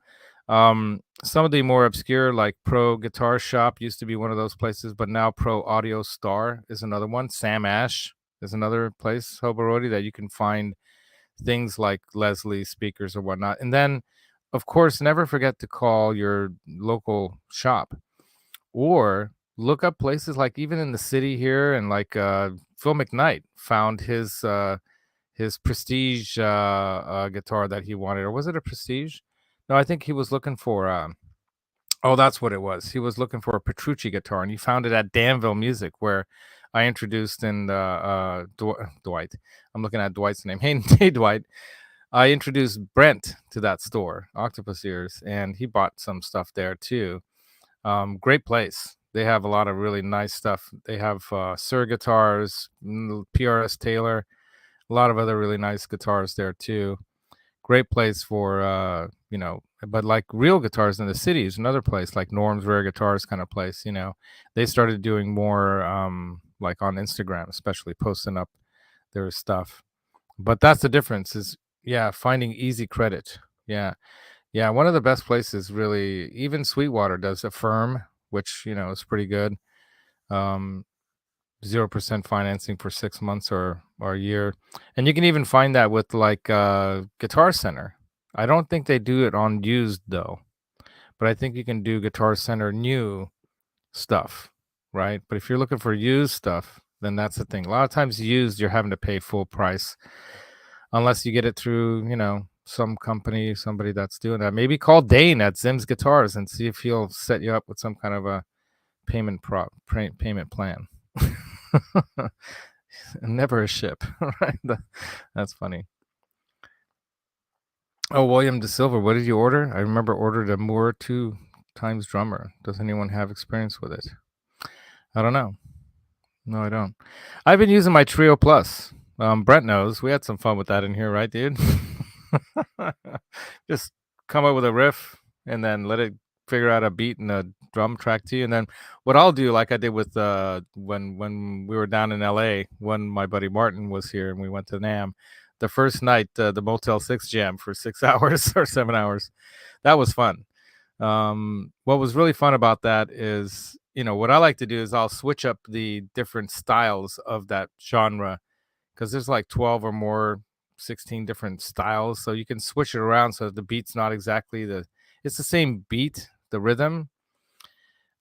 Some of the more obscure, like Pro Guitar Shop used to be one of those places, but now Pro Audio Star is another one. Sam Ash is another place, Hobarodi, that you can find things like Leslie speakers or whatnot. And then, of course, never forget to call your local shop or look up places like even in the city here, and like Phil McKnight found his Prestige guitar that he wanted. Or was it a Prestige? No, I think he was looking for oh, that's what it was. He was looking for a Petrucci guitar, and he found it at Danville Music, where I introduced Dwight. I'm looking at Dwight's name. Hey, Dwight. I introduced Brent to that store, Octopus Ears, and he bought some stuff there too. Great place. They have a lot of really nice stuff. They have Sir guitars, PRS Taylor, a lot of other really nice guitars there too. Great place for but like real guitars in the city is another place, like Norm's Rare Guitars kind of place. They started doing more like on Instagram, especially posting up their stuff. But that's the difference is finding easy credit. Yeah. One of the best places, really, even Sweetwater does Affirm, which is pretty good. 0% financing for 6 months or a year, and you can even find that with like Guitar Center. I don't think they do it on used though, but I think you can do Guitar Center new stuff, right? But if you're looking for used stuff, then that's the thing. A lot of times used, you're having to pay full price unless you get it through some company, somebody that's doing that. Maybe call Dane at Zim's Guitars and see if he'll set you up with some kind of a payment plan. Never a ship, right? That's funny. Oh, William De Silva, what did you order? I remember ordered a Moore 2 times drummer. Does anyone have experience with it? I don't know. No, I don't. I've been using my Trio Plus. Brent knows. We had some fun with that in here, right, dude? Just come up with a riff and then let it figure out a beat and a drum track to you. And then what I'll do, like I did with when we were down in LA, when my buddy Martin was here and we went to NAMM, the first night, the Motel 6 jam for 6 hours or 7 hours. That was fun. What was really fun about that is, what I like to do is I'll switch up the different styles of that genre, because there's like 12 or more, 16 different styles. So you can switch it around so the beat's not exactly it's the same beat, the rhythm.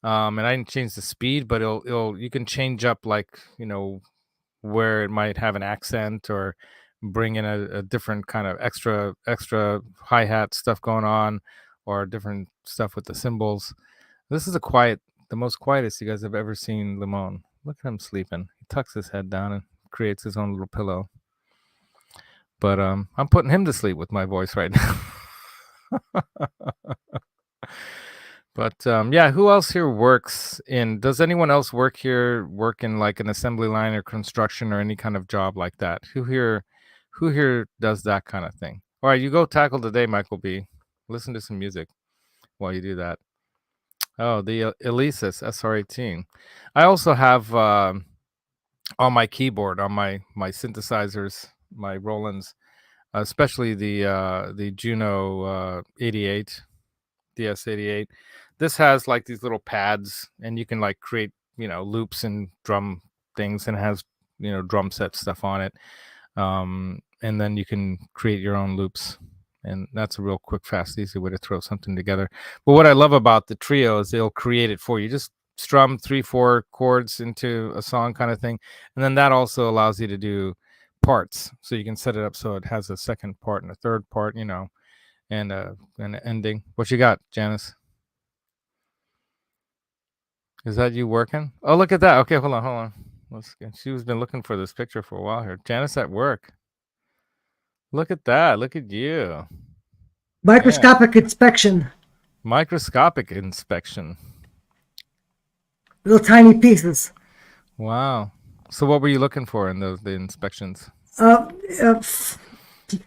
And I didn't change the speed, but you can change up like, where it might have an accent or bring in a different kind of extra hi-hat stuff going on, or different stuff with the cymbals. This is the most quietest you guys have ever seen Limon. Look at him sleeping. He tucks his head down and creates his own little pillow. But I'm putting him to sleep with my voice right now. But yeah, who else here works in? Does anyone else work here? Work in like an assembly line or construction or any kind of job like that? Who here does that kind of thing? All right, you go tackle today, Michael B. Listen to some music while you do that. Oh, the Elysis SR18. I also have on my keyboard, on my synthesizers, my Rolands, especially the Juno 88 DS88. This has like these little pads, and you can like create loops and drum things, and it has drum set stuff on it. And then you can create your own loops, and that's a real quick, fast, easy way to throw something together. But what I love about the trio is they'll create it for you. Just strum 3-4 chords into a song kind of thing, and then that also allows you to do parts, so you can set it up so it has a second part and a third part, and an ending. What you got, Janice? Is that you working? Oh, look at that. Okay, hold on, hold on. She's been looking for this picture for a while here. Janice at work. Look at that. Look at you. Yeah. Microscopic inspection, Microscopic inspection. little tiny pieces. Wow. So what were you looking for in the inspections? Uh,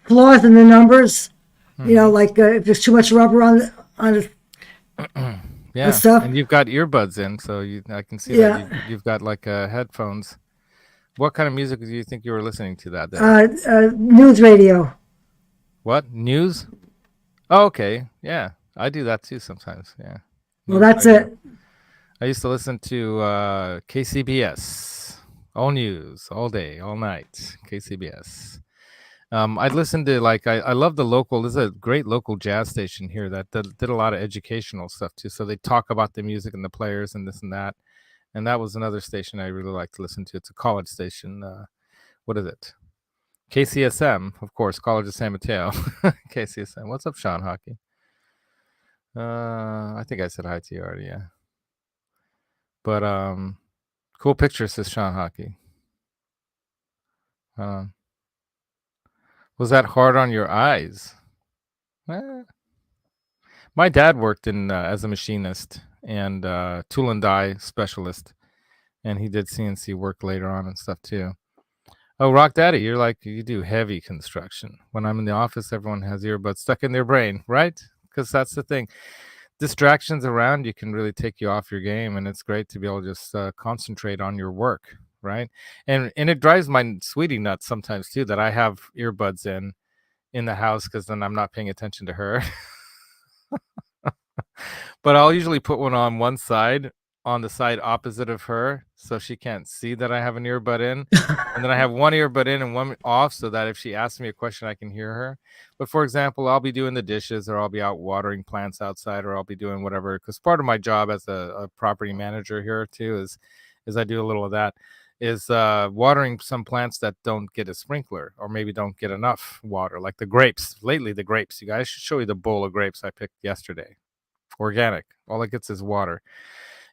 Flaws in the numbers. Like if there's too much rubber on it Yeah. and stuff. And you've got earbuds in, so I can see Yeah. that you've got like headphones. What kind of music do you think you were listening to that day? News radio. What? News? Oh, okay. Yeah. I do that too sometimes. Yeah. Well, News that's radio. it. I used to listen to KCBS. All news, all day, all night. KCBS. I'd listen to I love the local. There's a great local jazz station here that did a lot of educational stuff too. So they talk about the music and the players and this and that. And that was another station I really like to listen to. It's a college station. What is it? KCSM, of course, College of San Mateo. KCSM. What's up, Sean Hockey? I think I said hi to you already. Yeah. But cool picture, says Sean Hockey. Was that hard on your eyes? My dad worked in as a machinist and tool and die specialist, and he did CNC work later on and stuff too. Oh, Rock Daddy, you do heavy construction. When I'm in the office, everyone has earbuds stuck in their brain, right? Because that's the thing. Distractions around you can really take you off your game, and it's great to be able to just concentrate on your work, right? And it drives my sweetie nuts sometimes too that I have earbuds in the house, because then I'm not paying attention to her. But I'll usually put one on one side, on the side opposite of her, so she can't see that I have an earbud in. And then I have one earbud in and one off, so that if she asks me a question, I can hear her. But for example, I'll be doing the dishes, or I'll be out watering plants outside, or I'll be doing whatever. Because part of my job as a property manager here too is I do a little of that. Is watering some plants that don't get a sprinkler, or maybe don't get enough water, like the grapes. Lately, the grapes. You guys, I should show you the bowl of grapes I picked yesterday. Organic. All it gets is water.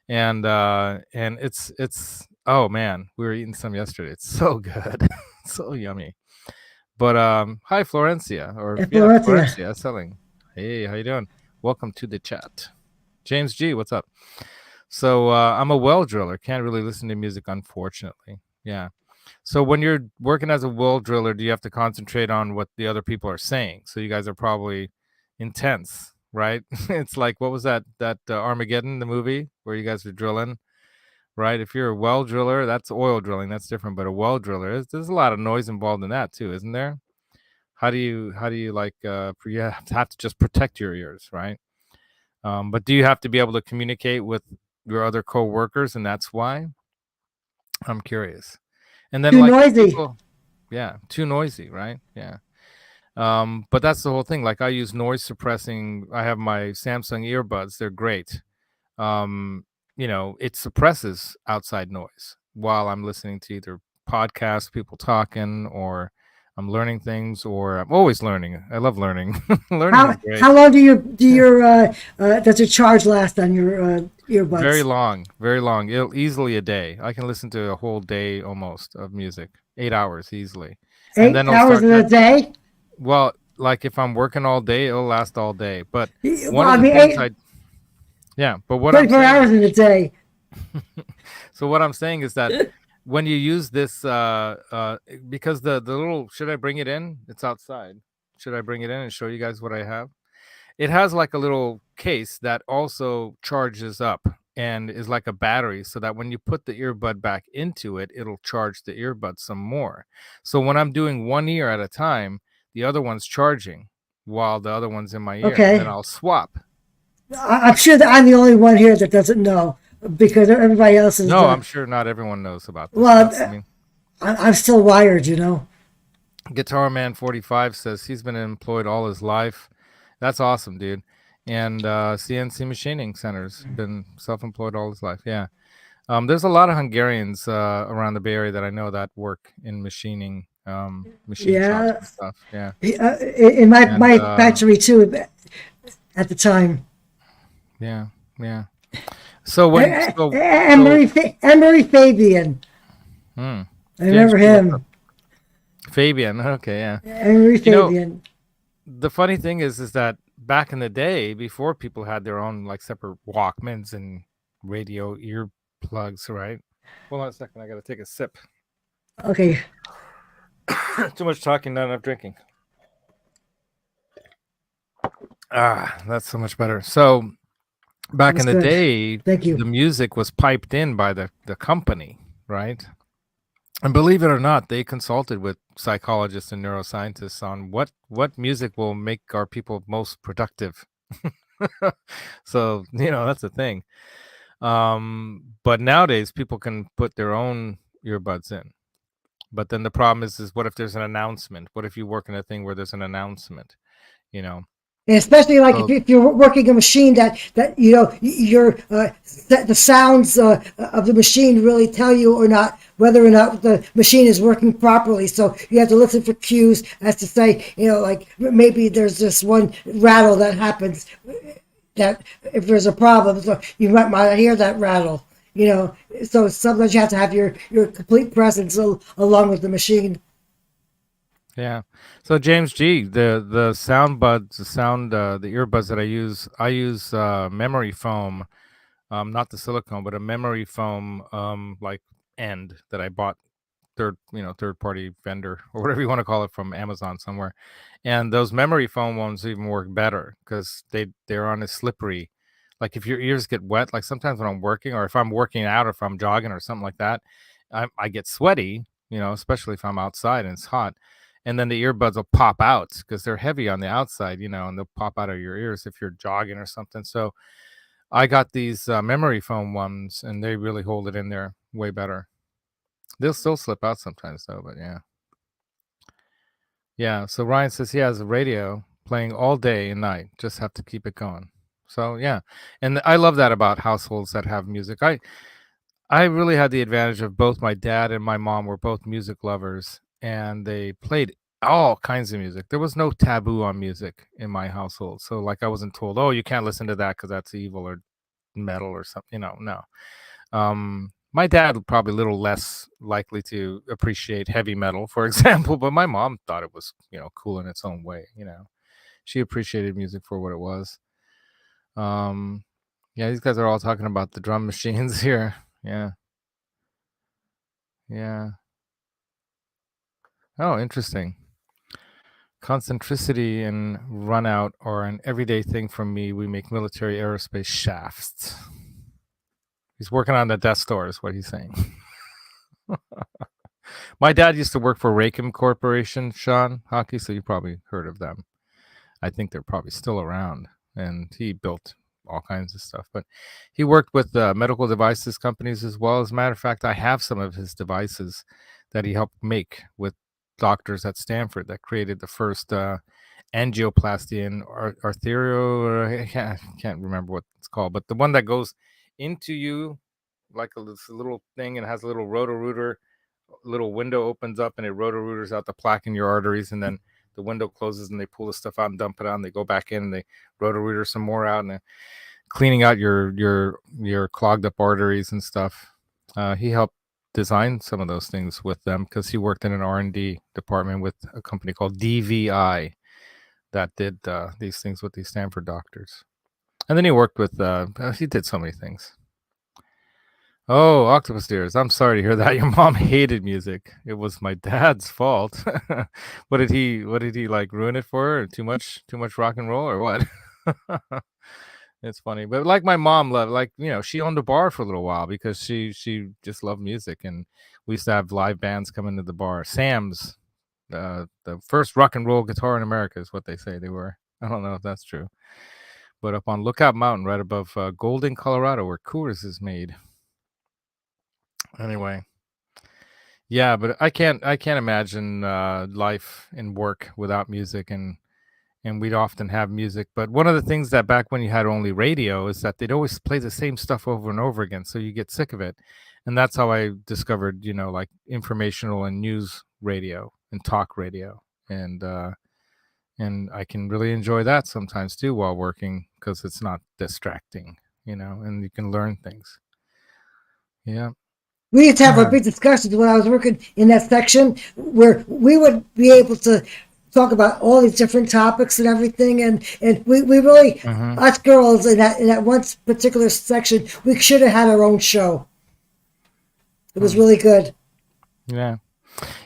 And it's oh man, we were eating some yesterday. It's so good. So yummy. But hi Florencia, or In yeah, Florencia. Florencia selling. Hey, how you doing? Welcome to the chat. James G, what's up? So I'm a well driller. Can't really listen to music, unfortunately. Yeah. So when you're working as a well driller, do you have to concentrate on what the other people are saying? So you guys are probably intense, right? It's like, what was that Armageddon, the movie where you guys were drilling, right? If you're a well driller, that's oil drilling, that's different. But a well driller, there's a lot of noise involved in that too, isn't there? How do you like you have to just protect your ears, right? But do you have to be able to communicate with your other co-workers, and that's why? I'm curious. And then Too like noisy. people, yeah, too noisy, right? Yeah. But that's the whole thing. Like I use noise suppressing. I have my Samsung earbuds. They're great. It suppresses outside noise while I'm listening to either podcasts, people talking, or I'm learning things, or I'm always learning. I love learning. Learning is great. How long does your charge last on your Very earbuds? long, very long. It'll easily a day. I can listen to a whole day almost of music, 8 hours easily, and then Eight it'll hours start. in a day. Well, like if I'm working all day, it'll last all day. But Well, one I of the mean, things I Yeah, but what I'm 24 saying hours is, in a day. so what I'm saying is that when you use this, because the little, should I bring it in? It's outside. Should I bring it in and show you guys what I have? It has like a little case that also charges up and is like a battery, so that when you put the earbud back into it, it'll charge the earbud some more. So when I'm doing one ear at a time, the other one's charging while the other one's in my ear, and then Okay. I'll swap. I'm sure that I'm the only one here that doesn't know because everybody else is, No, I'm sure not everyone knows about this well, stuff. I mean, I'm still wired, you know. Guitar Man 45 says he's been employed all his life. That's awesome, dude. And CNC machining centers, been self-employed all his life. Yeah. There's a lot of Hungarians around the Bay Area that I know that work in machining, machine shops Yeah. and stuff. Yeah. In And my factory too at the time. yeah, yeah. So when, And Marie Fabian. hmm, I James remember G, what's up? him. Fabian. Okay, yeah. And Marie You know, Fabian. the funny thing is that back in the day, before people had their own like separate Walkmans and radio earplugs, right? Hold on a second, I gotta take a sip. Okay. Too much talking, not enough drinking. Ah, that's so much better. So That back was in the good. day, Thank you. the music was piped in by the company, right? And believe it or not, they consulted with psychologists and neuroscientists on what music will make our people most productive. So, that's the thing. But nowadays people can put their own earbuds in. But then the problem is what if there's an announcement? What if you work in a thing where there's an announcement, you know? And especially like So if you're working a machine that you know the sounds of the machine really tell you or not whether or not the machine is working properly. So you have to listen for cues as to say, like maybe there's this one rattle that happens that if there's a problem, so you might hear that rattle. So sometimes you have to have your complete presence along with the machine. yeah. So James G, the sound buds, the earbuds that I use memory foam, not the silicone, but a memory foam like end that I bought third party vendor or whatever you want to call it from Amazon somewhere. And those memory foam ones even work better because they're on a slippery. Like if your ears get wet, like sometimes when I'm working or if I'm working out or if I'm jogging or something like that, I get sweaty, especially if I'm outside and it's hot. And then the earbuds will pop out because they're heavy on the outside, and they'll pop out of your ears if you're jogging or something. So I got these memory foam ones and they really hold it in there way better. They'll still slip out sometimes though, but yeah. Yeah, so Ryan says he has a radio playing all day and night. Just have to keep it going. So yeah, and I love that about households that have music. I really had the advantage of both my dad and my mom were both music lovers, and they played all kinds of music. There was no taboo on music in my household. So like I wasn't told, oh, you can't listen to that because that's evil or metal or something. No. My dad probably a little less likely to appreciate heavy metal, for example, but my mom thought it was, cool in its own way. She appreciated music for what it was. Um, yeah, these guys are all talking about the drum machines here. Yeah, yeah. Oh, interesting. Concentricity and run out are an everyday thing for me. We make military aerospace shafts. He's working on the Death Star, is what he's saying. My dad used to work for Raycom Corporation, Sean Hockey, so you probably heard of them. I think they're probably still around, and he built all kinds of stuff. But he worked with medical devices companies as well. As a matter of fact, I have some of his devices that he helped make with doctors at Stanford that created the first angioplasty and arterial, or I can't remember what it's called, but the one that goes into you like this little thing and has a little rotor-rooter, little window opens up and it rotor-rooters out the plaque in your arteries, and then the window closes and they pull the stuff out and dump it out and they go back in and they rotor-rooter some more out and they're cleaning out your clogged up arteries and stuff. He helped design some of those things with them because he worked in an R&D department with a company called DVI that did these things with these Stanford doctors. And then he worked with. He did so many things. Oh, Octopus Tears. I'm sorry to hear that. Your mom hated music. It was my dad's fault. What did he? What did he like? Ruin it for her? Too much? Too much rock and roll, or what? It's funny, but like my mom loved, like she owned a bar for a little while because she just loved music, and we used to have live bands come into the bar. Sam's, the first rock and roll guitar in America is what they say they were. I don't know if that's true, but up on Lookout Mountain, right above Golden, Colorado, where Coors is made. Anyway, yeah, but I can't imagine life and work without music, and we'd often have music. But one of the things that back when you had only radio is that they'd always play the same stuff over and over again, so you get sick of it. And that's how I discovered, like informational and news radio and talk radio, and I can really enjoy that sometimes too while working because it's not distracting, and you can learn things. Yeah. We used to have our big discussions when I was working in that section where we would be able to talk about all these different topics and everything. And we really, Hmm. us girls in that one particular section, we should have had our own show. It was really good Yeah.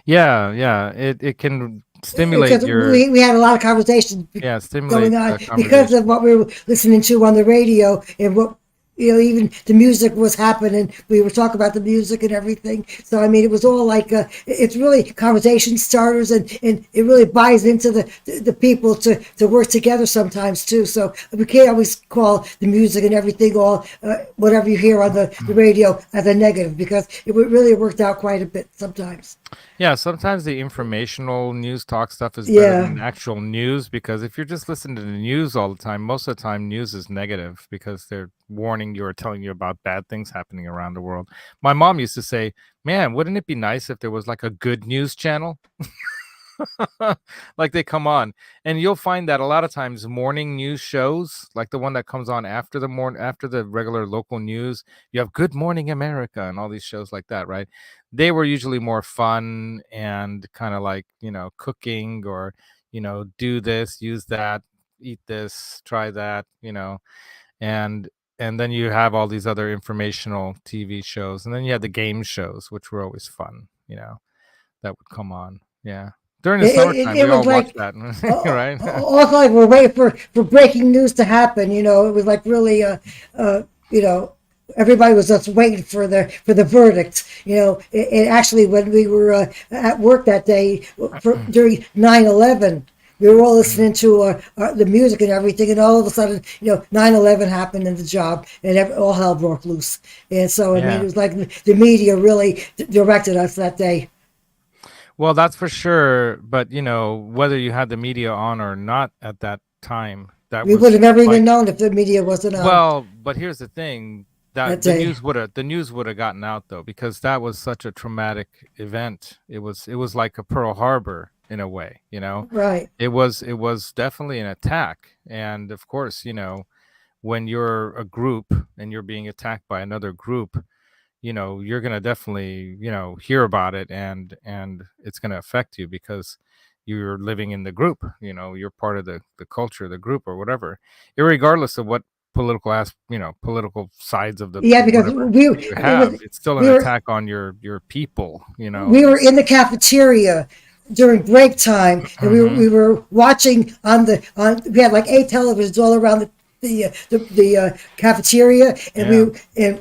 Yeah. Yeah. It can stimulate because your we had a lot of conversations yeah, stimulate going on because conversation. of what we were listening to on the radio and what even the music was happening. We were talking about the music and everything. So I mean, it was all like it's really conversation starters, and it really buys into the people to work together sometimes too. So we can't always call the music and everything all whatever you hear on the radio as a negative because it really worked out quite a bit sometimes. Yeah, sometimes the informational news talk stuff is better Yeah. than actual news because if you're just listening to the news all the time, most of the time news is negative because they're warning you or telling you about bad things happening around the world. My mom used to say, "Man, wouldn't it be nice if there was like a good news channel?" Like they come on, and you'll find that a lot of times morning news shows, like the one that comes on after the regular local news, you have Good Morning America and all these shows like that, right? They were usually more fun and kind of like, cooking or, do this, use that, eat this, try that, and then you have all these other informational TV shows, and then you had the game shows, which were always fun, that would come on. Yeah. During the summertime, It we was all watched like that, right? also like we're waiting for breaking news to happen. It was like really you know everybody was just waiting for the verdict. And actually when we were at work that day during 9/11. We were all Mhm. listening to the music and everything, and all of a sudden, 9/11 happened in the job, and all hell broke loose. And so, I mean, it Yeah. was like the media really directed us that day. Well, that's for sure. But, whether you had the media on or not at that time, that We would was have never even like, known if the media wasn't on well, but here's the thing that that day. the news would have gotten out though, because that was such a traumatic event. It was like a Pearl Harbor in a way, Right. It was definitely an attack. And of course, when you're a group and you're being attacked by another group, you're going to definitely, hear about it, and it's going to affect you because you're living in the group, you're part of the culture, the group or whatever, regardless of what political sides of the Yeah, because whatever you it was have. It's still an we were attack on your people, we were in the cafeteria during break time, and we were, Hmm. we were watching on we had like 8 televisions all around the cafeteria, and Yeah.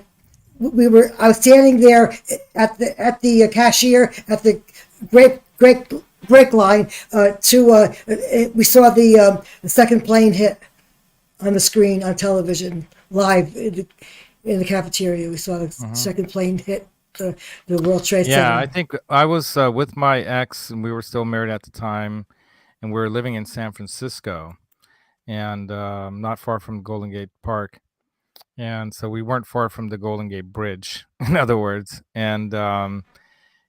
we were I was standing there at the cashier at the break line to we saw the second plane hit on the screen on television live in the cafeteria. We saw the Hmm. second plane hit the World Trade Yeah, I Center. think I was with my ex, and we were still married at the time, and we were living in San Francisco, and not far from Golden Gate Park. And so we weren't far from the Golden Gate Bridge, in other words. And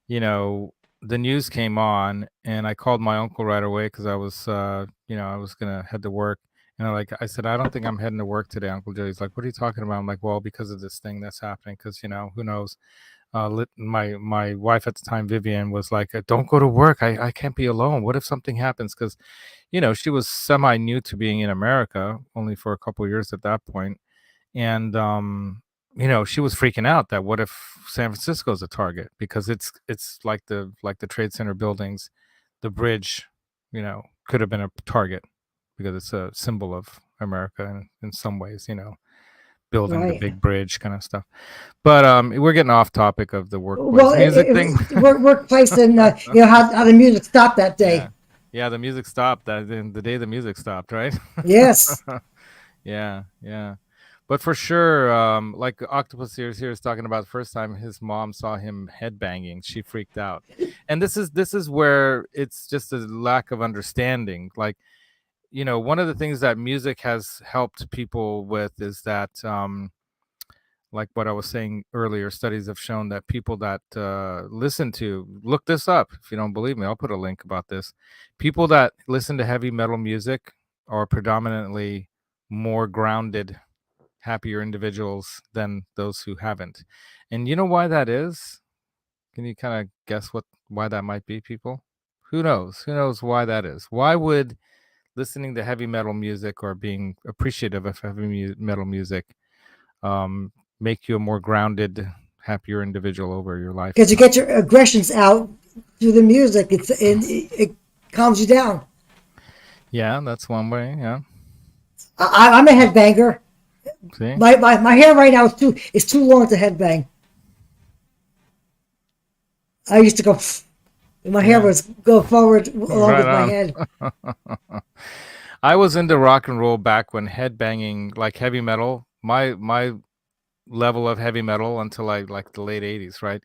you know, the news came on, and I called my uncle right away because I was gonna head to work. And I said, I don't think I'm heading to work today, Uncle Joe. He's like, what are you talking about? I'm like, well, because of this thing that's happening, because who knows? My wife at the time, Vivian, was like, "Don't go to work. I can't be alone. What if something happens?" Because she was semi new to being in America, only for a couple years at that point, and she was freaking out that what if San Francisco's a target, because it's like the Trade Center buildings, the bridge, could have been a target because it's a symbol of America in some ways, building the Right. big bridge kind of stuff. But we're getting off topic of the Well, workplace music it thing. was workplace and how the music stopped that Yeah. day. Yeah, the music stopped that the day the music stopped, right? Yes. Yeah, yeah. But for sure, like Octopus here is talking about the first time his mom saw him headbanging, she freaked out. And this is where it's just a lack of understanding. Like, one of the things that music has helped people with is that like what I was saying earlier, studies have shown that people that listen to, look this up if you don't believe me, I'll put a link about this. People that listen to heavy metal music are predominantly more grounded, happier individuals than those who haven't. And you know why that is? Can you kind of guess why that might be, people? Who knows? Who knows why that is? Why would listening to heavy metal music or being appreciative of metal music um, make you a more grounded, happier individual over your Because you lifetime? get your aggressions out through the music. It calms you down. Yeah, that's one way. Yeah. I'm a headbanger. See? My hair right now is too long to headbang. I used to go. My hair Yeah. was go forward along Right with my on. head. I was into rock and roll back when headbanging, like heavy metal, my level of heavy metal until like the late 80s, right?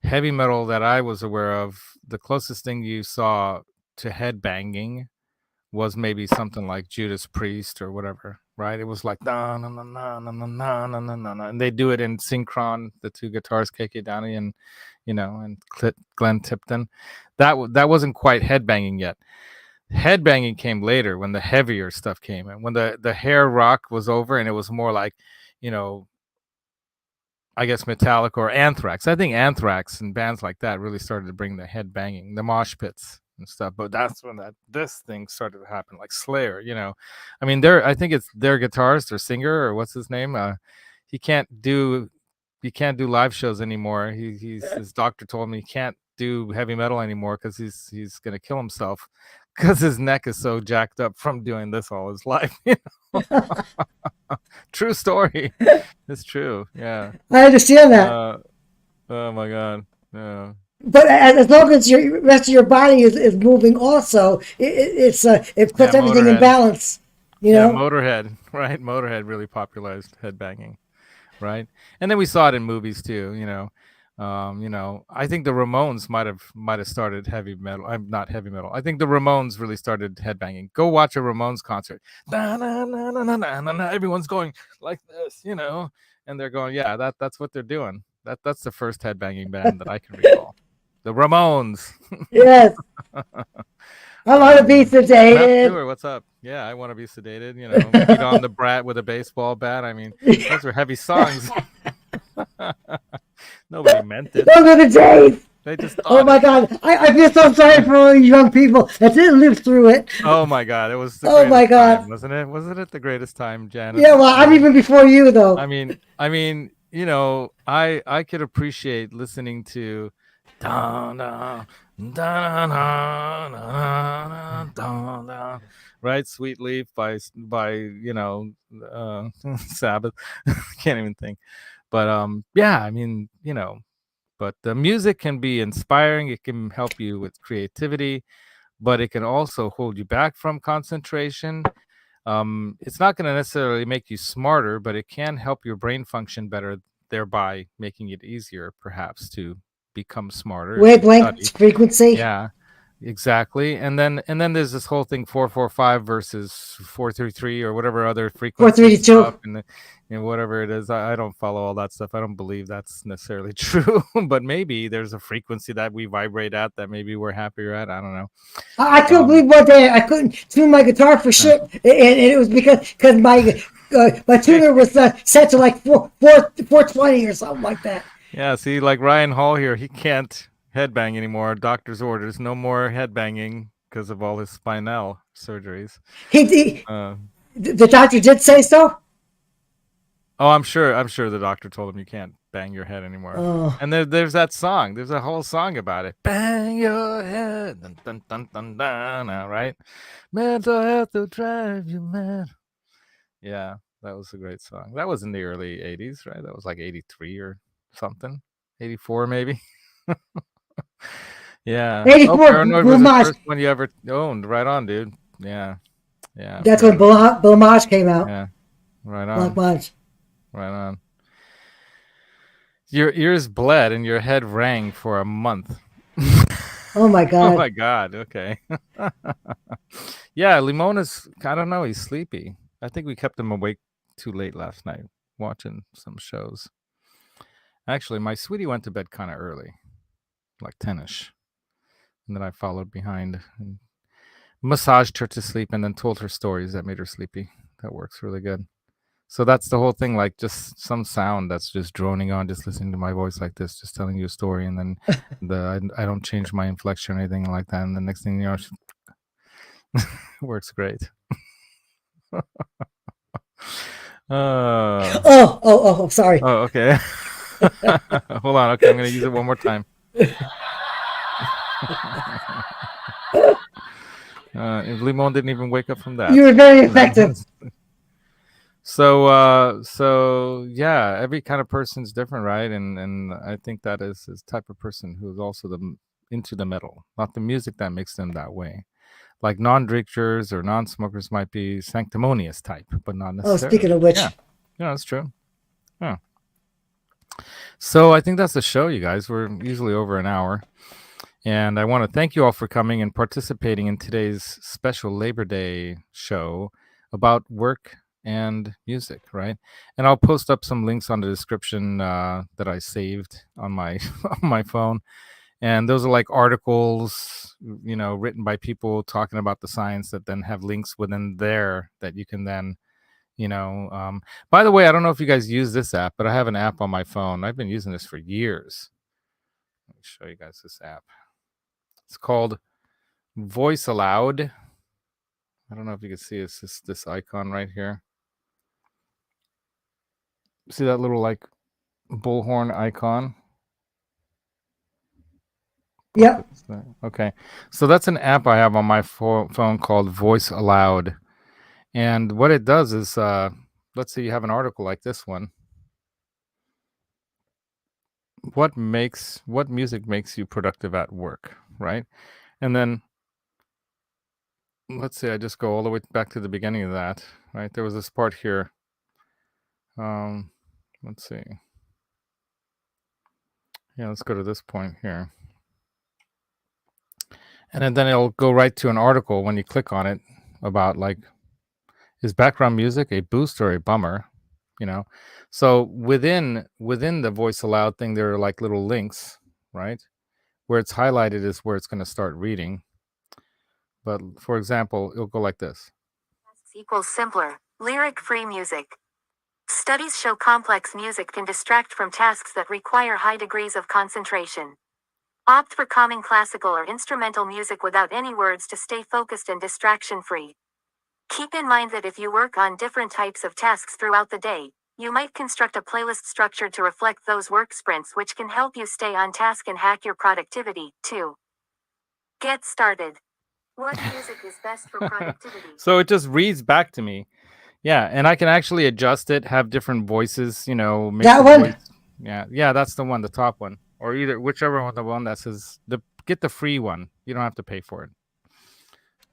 Heavy metal that I was aware of, the closest thing you saw to headbanging was maybe something like Judas Priest or whatever, right? It was like na na na na na na na na na na, and they do it in synchron, the two guitars, KK Downey and Glenn Tipton. That wasn't quite headbanging yet. Headbanging came later when the heavier stuff came in. When the hair rock was over and it was more like, you know, I guess Metallica or Anthrax. I think Anthrax and bands like that really started to bring the head banging, the mosh pits and stuff. But that's when this thing started to happen, like Slayer. I mean, I think it's their guitarist or singer or what's his name. He can't do he can't do live shows anymore. His doctor told me he can't do heavy metal anymore because he's gonna kill himself because his neck is so jacked up from doing this all his life. True story. It's true. Yeah. I understand that, Uh, oh my God. Yeah. but as long as your rest of your body is moving, also it Yeah, puts everything in Motorhead. balance. You Yeah, know. Motorhead. Right. Motorhead really popularized headbanging. Right. And then we saw it in movies too. I think the Ramones might have started heavy metal. I'm not heavy metal. I think the Ramones really started headbanging. Go watch a Ramones concert. Na, na, na, na, na, na, na, na. Everyone's going like this, and they're going, yeah, that's what they're doing. That's the first headbanging band that I can recall. The Ramones. Yes, I want to be Matt sedated. Stewart, what's up? Yeah, I want to be sedated. Beat on the brat with a baseball bat. I mean, those are heavy songs. Nobody meant it. Those are the days. They just Oh thought my it. God, I feel so sorry for all you young people that didn't live through it. Oh my God, it was the Oh my greatest God. time, wasn't it? Wasn't it the greatest time, Yeah, Janice? well, I'm even before you though. I could appreciate listening to da da da da da da da, right? Sweet Leaf by Sabbath. Can't even think. But yeah, but the music can be inspiring. It can help you with creativity, but it can also hold you back from concentration. It's not going to necessarily make you smarter, but it can help your brain function better, thereby making it easier, perhaps, to become smarter if you Wavelength study. frequency. Yeah, exactly. And then there's this whole thing 445 versus 433 or whatever other frequency 432. stuff and whatever it is. I don't follow all that stuff. I don't believe that's necessarily true, but maybe there's a frequency that we vibrate at that maybe we're happier at. I don't know. I couldn't believe one day I couldn't tune my guitar for shit, and it was because my tuner was set to like 420 or something like that. Yeah, see, like Ryan Hall here, he can't headbang anymore. Doctor's orders, no more headbanging because of all his spinal surgeries. He, Uh, the doctor did say so. oh, I'm sure the doctor told him you can't bang your head anymore. Oh, And there's that song. There's a whole song about it. Bang your head, dun, dun, dun, dun, dun, now, right? Mental health will drive you mad. Yeah, that was a great song. That was in the early '80s, right? That was like '83 or something, '84 maybe. Yeah. Oh, 84 Paranoid was the Blamage. first one you ever owned. Right on, dude. Yeah. Yeah. That's when Paranoid. Blamage came out. Yeah. Right on. Blamage. Right on. Your ears bled and your head rang for a month. Oh my Oh God. my God. Okay. Yeah. Limona's, I don't know. He's sleepy. I think we kept him awake too late last night watching some shows. Actually, my sweetie went to bed kind of early, like 10ish. And then I followed behind and massaged her to sleep and then told her stories that made her sleepy. That works really good. So that's the whole thing, like just some sound that's just droning on, just listening to my voice like this, just telling you a story, and then I don't change my inflection or anything like that, and the next thing you know, it works great. Uh, Oh, sorry. oh, okay. Hold on. Okay, I'm gonna use it one more time. If Limon didn't even wake up from You that. were very effective. So yeah, every kind of person's different, right? And I think that is type of person who is also into the metal, not the music that makes them that way. Like non-drinkers or non-smokers might be sanctimonious type, but not Oh, speaking necessarily. of Yeah, which, yeah, that's true. Yeah. So I think that's the show, you guys. We're usually over an hour. And I want to thank you all for coming and participating in today's special Labor Day show about work and music, right? And I'll post up some links on the description that I saved on my on my phone. And those are like articles, written by people talking about the science that then have links within there that you can then, you know. By the way, I don't know if you guys use this app, but I have an app on my phone. I've been using this for years. Let me show you guys this app. It's called Voice Aloud. I don't know if you can see it's this icon right here. See that little like bullhorn icon? yep, Focus there. Okay. So that's an app I have on my phone called Voice Aloud. And what it does is, let's say you have an article like this one. What music makes you productive at work, right? And then let's say I just go all the way back to the beginning of that, right? There was this part here. Um, let's see. Yeah, let's go to this point here. And then it'll go right to an article when you click on it about like, is background music a boost or a bummer? You know, so within the voice aloud thing, there are like little links, right? Where it's highlighted is where it's going to start reading. But for example, it'll go like this. Equals simpler, lyric-free music. Studies show complex music can distract from tasks that require high degrees of concentration. Opt for calming classical or instrumental music without any words to stay focused and distraction-free. Keep in mind that if you work on different types of tasks throughout the day, you might construct a playlist structure to reflect those work sprints, which can help you stay on task and hack your productivity, too. Get started. What music is best for productivity? So it just reads back to me. Yeah, and I can actually adjust it, have different voices, make that the one. voice. Yeah, that's the one, the top one, or either whichever one, the one that says get the free one. You don't have to pay for it.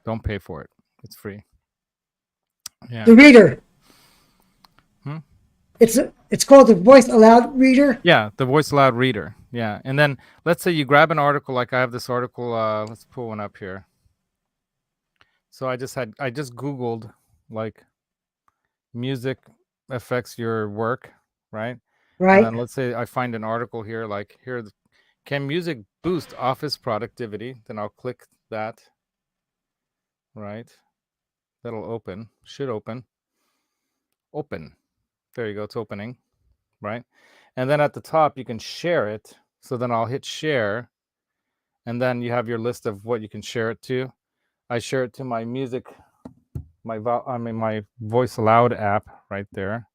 Don't pay for it. It's free. Yeah. The reader. Hmm? It's called the Voice Aloud Reader. Yeah, the voice aloud reader. Yeah, and then let's say you grab an article, like I have this article. Let's pull one up here. So I just Googled like music affects your work, right? And Right. then let's say I find an article here, like here, can music boost office productivity? Then I'll click that, right? That'll open, should open. Open. There you go, it's opening. right? And then at the top, you can share it. So then I'll hit share, and then you have your list of what you can share it to. I share it to my music, my voice aloud app right there.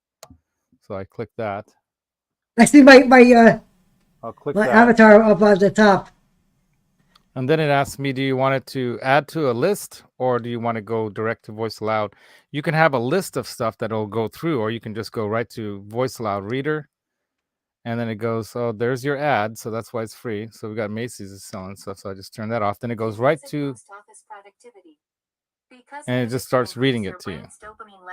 So I click that. I see I'll click my that. avatar up on the top. And then it asks me, do you want it to add to a list or do you want to go direct to voice aloud? You can have a list of stuff that'll go through, or you can just go right to voice aloud reader. And then it goes, oh, there's your ad. So that's why it's free. So we got Macy's is selling stuff. So I just turn that off. Then it goes right to, and it just starts reading it to you.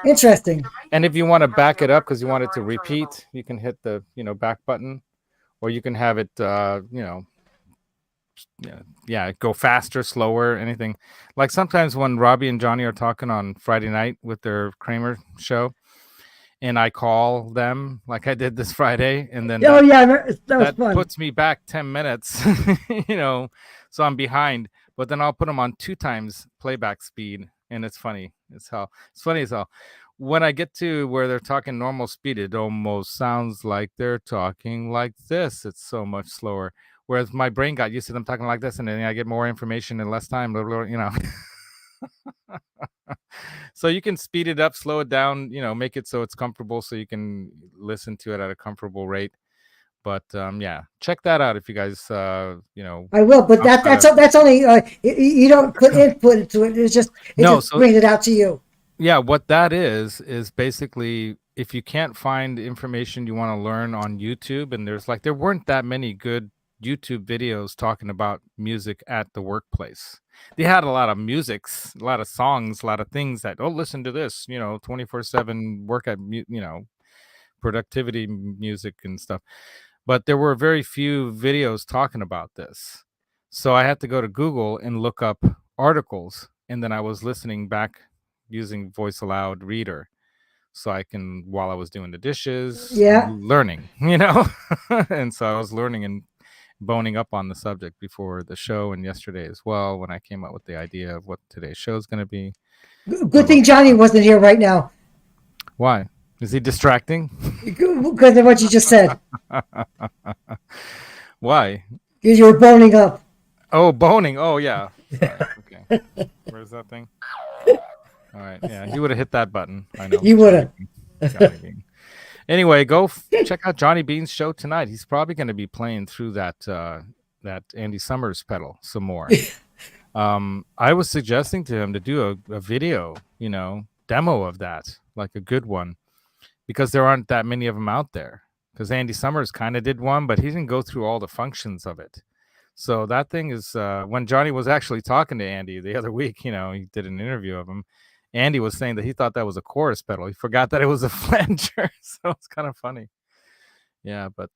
Interesting. And if you want to back it up because you want it to repeat, you can hit the, back button, or you can have it, yeah, go faster, slower, anything. Like sometimes when Robbie and Johnny are talking on Friday night with their Kramer show, and I call them like I did this Friday, and then Oh yeah, that was that fun. puts me back 10 minutes, so I'm behind. But then I'll put them on 2 times playback speed, and it's funny. It's funny as hell. When I get to where they're talking normal speed, it almost sounds like they're talking like this. It's so much slower. Whereas my brain got used to them talking like this, and then I get more information in less time. So you can speed it up, slow it down, make it so it's comfortable, so you can listen to it at a comfortable rate. But yeah, check that out if you guys, I will, but that's only you don't put input into it. It just No, so brings it out to you. yeah, what that is basically if you can't find information you want to learn on YouTube, and there weren't that many good YouTube videos talking about music at the workplace. They had a lot of musics, a lot of songs, a lot of things that, oh, listen to this, 24/7 work at, productivity music and stuff. But there were very few videos talking about this. So I had to go to Google and look up articles, and then I was listening back using voice aloud reader, so I can, while I was doing the dishes, Yeah. learning, and so I was learning and boning up on the subject before the show and yesterday as well, when I came up with the idea of what today's show is going to be. Good thing Johnny wasn't here right now. Why? Is he distracting? Because of what you just said. Why? Because you were boning up. Oh, boning. Oh, yeah. Sorry. Okay. Where's that thing? All right. Yeah, he would have hit that button. I know. You would have. Anyway, go check out Johnny Bean's show tonight. He's probably going to be playing through that Andy Summers pedal some more. I was suggesting to him to do a video, demo of that, like a good one, because there aren't that many of them out there. Because Andy Summers kind of did one, but he didn't go through all the functions of it. So that thing is, when Johnny was actually talking to Andy the other week, he did an interview of him. Andy was saying that he thought that was a chorus pedal. He forgot that it was a flanger. So it's kind of funny. Yeah, but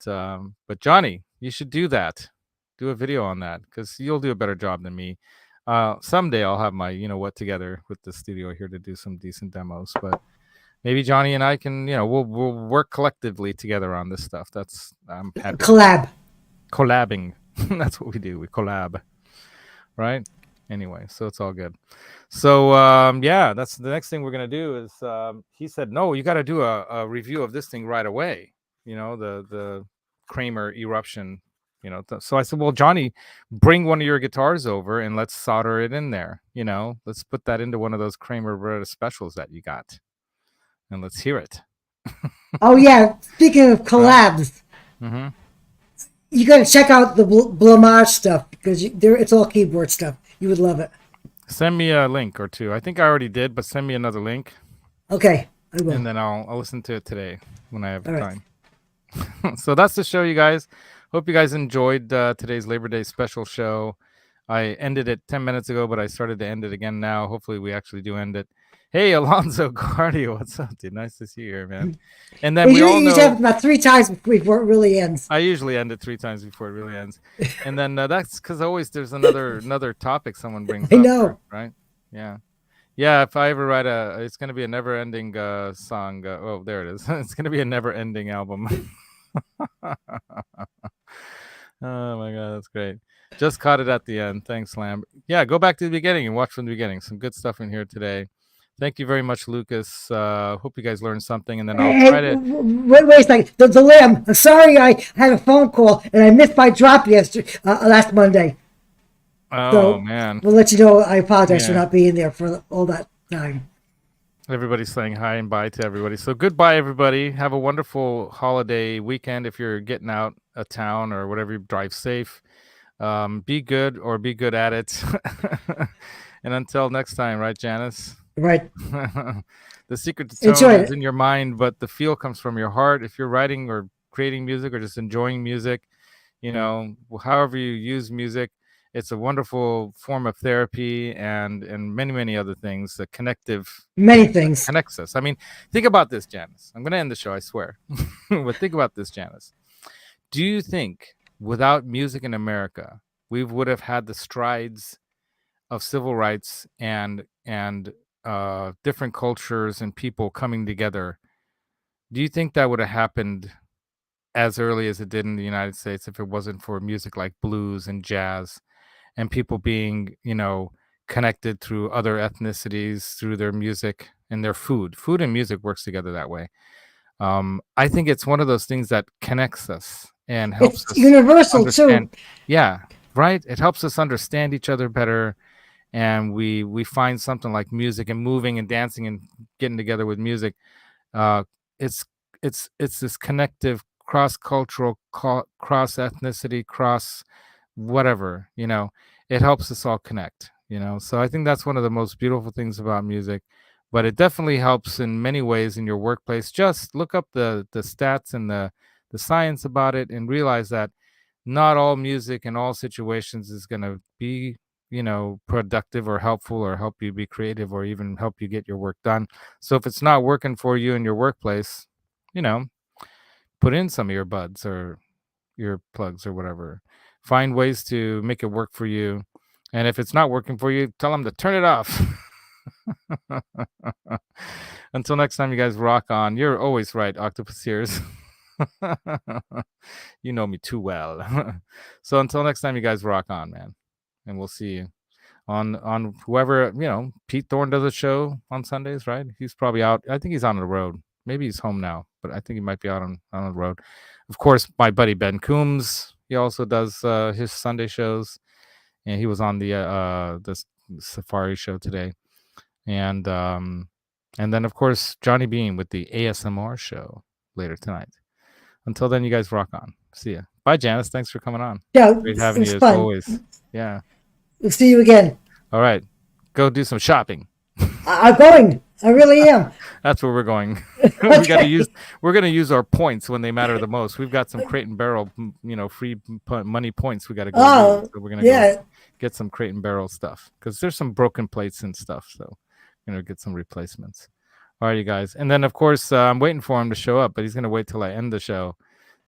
Johnny, you should do that. Do a video on that, because you'll do a better job than me. Someday I'll have my what together with the studio here to do some decent demos. But maybe Johnny and I can, we'll work collectively together on this stuff. I'm happy. Collabing. That's what we do. We collab, right? Anyway, so it's all good. So yeah, that's the next thing we're gonna do. Is he said, no, you got to do a review of this thing right away. The Kramer eruption. So I said, well, Johnny, bring one of your guitars over and let's solder it in there. Let's put that into one of those Kramer Beretta specials that you got, and let's hear it. Oh yeah, speaking of collabs. Mm-hmm. You got to check out the Blamage stuff, because it's all keyboard stuff. You would love it. Send me a link or two. I think I already did, but send me another link. Okay, I will. And then I'll listen to it today when I have all time. Right. So that's the show, you guys. Hope you guys enjoyed today's Labor Day special show. I ended it 10 minutes ago, but I started to end it again now. Hopefully we actually do end it. Hey, Alonzo Cardio, what's up, dude? Nice to see you here, man. And then we all know, have about 3 times before it really ends. I usually end it 3 times before it really ends. And then that's because always there's another topic someone brings up. I know. Right? Yeah. Yeah, if I ever write it's going to be a never-ending song. Oh, there it is. It's going to be a never-ending album. Oh, my God, that's great. Just caught it at the end. Thanks, Lamb. Yeah, go back to the beginning and watch from the beginning. Some good stuff in here today. Thank you very much, Lucas. Hope you guys learned something, and then I'll Hey, try to. wait a second. The lamb. I'm sorry, I had a phone call and I missed my drop yesterday, last Monday. Oh So man, we'll let you know. I apologize for yeah. not being there for all that time. Everybody's saying hi and bye to everybody. So goodbye, everybody. Have a wonderful holiday weekend. If you're getting out of town or whatever, drive safe. Be good or be good at it. And until next time, right, Janice? Right. The secret to tone Enjoy is it. in your mind, but the feel comes from your heart. If you're writing or creating music or just enjoying music, however you use music, it's a wonderful form of therapy and many other things. The connective Many thing that things. connects us. I mean, think about this, Janice. I'm going to end the show, I swear. But think about this, Janice. Do you think without music in America, we would have had the strides of civil rights and different cultures and people coming together? Do you think that would have happened as early as it did in the United States if it wasn't for music like blues and jazz and people being, connected through other ethnicities through their music and their food? Food and music works together that way. I think it's one of those things that connects us and helps It's us universal understand. too. Yeah, right. It helps us understand each other better, and we find something like music and moving and dancing and getting together with music. Uh, it's it's this connective, cross cultural, cross ethnicity, cross whatever. It helps us all connect. So I think that's one of the most beautiful things about music. But it definitely helps in many ways in your workplace. Just look up the stats and the science about it, and realize that not all music in all situations is going to be productive or helpful or help you be creative or even help you get your work done. So if it's not working for you in your workplace, you know put in some earbuds or earplugs or whatever. Find ways to make it work for you, and if it's not working for you, tell them to turn it off. Until next time, you guys rock on. You're always right, octopus ears. You know me too well. So until next time, you guys rock on, man, and we'll see you on whoever. Pete Thorne does a show on Sundays, right? He's probably out. I think he's on the road. Maybe he's home now, but I think he might be out on the road. Of course, my buddy Ben Coombs, he also does his Sunday shows, and he was on the Safari show today, and then of course Johnny Bean with the ASMR show later tonight. Until then, you guys rock on. See ya. Bye, Janice. Thanks for coming on. Yeah, Great it having was you as fun. always. Yeah. We'll see you again. All right. Go do some shopping. I'm going. I really am. That's where we're going. Okay. We're gonna use our points when they matter the most. We've got some Crate and Barrel, free money points we got to go use. Oh, So we're gonna go yeah. get some Crate and Barrel stuff because there's some broken plates and stuff. So get some replacements. All right, you guys. And then of course I'm waiting for him to show up, but he's gonna wait till I end the show.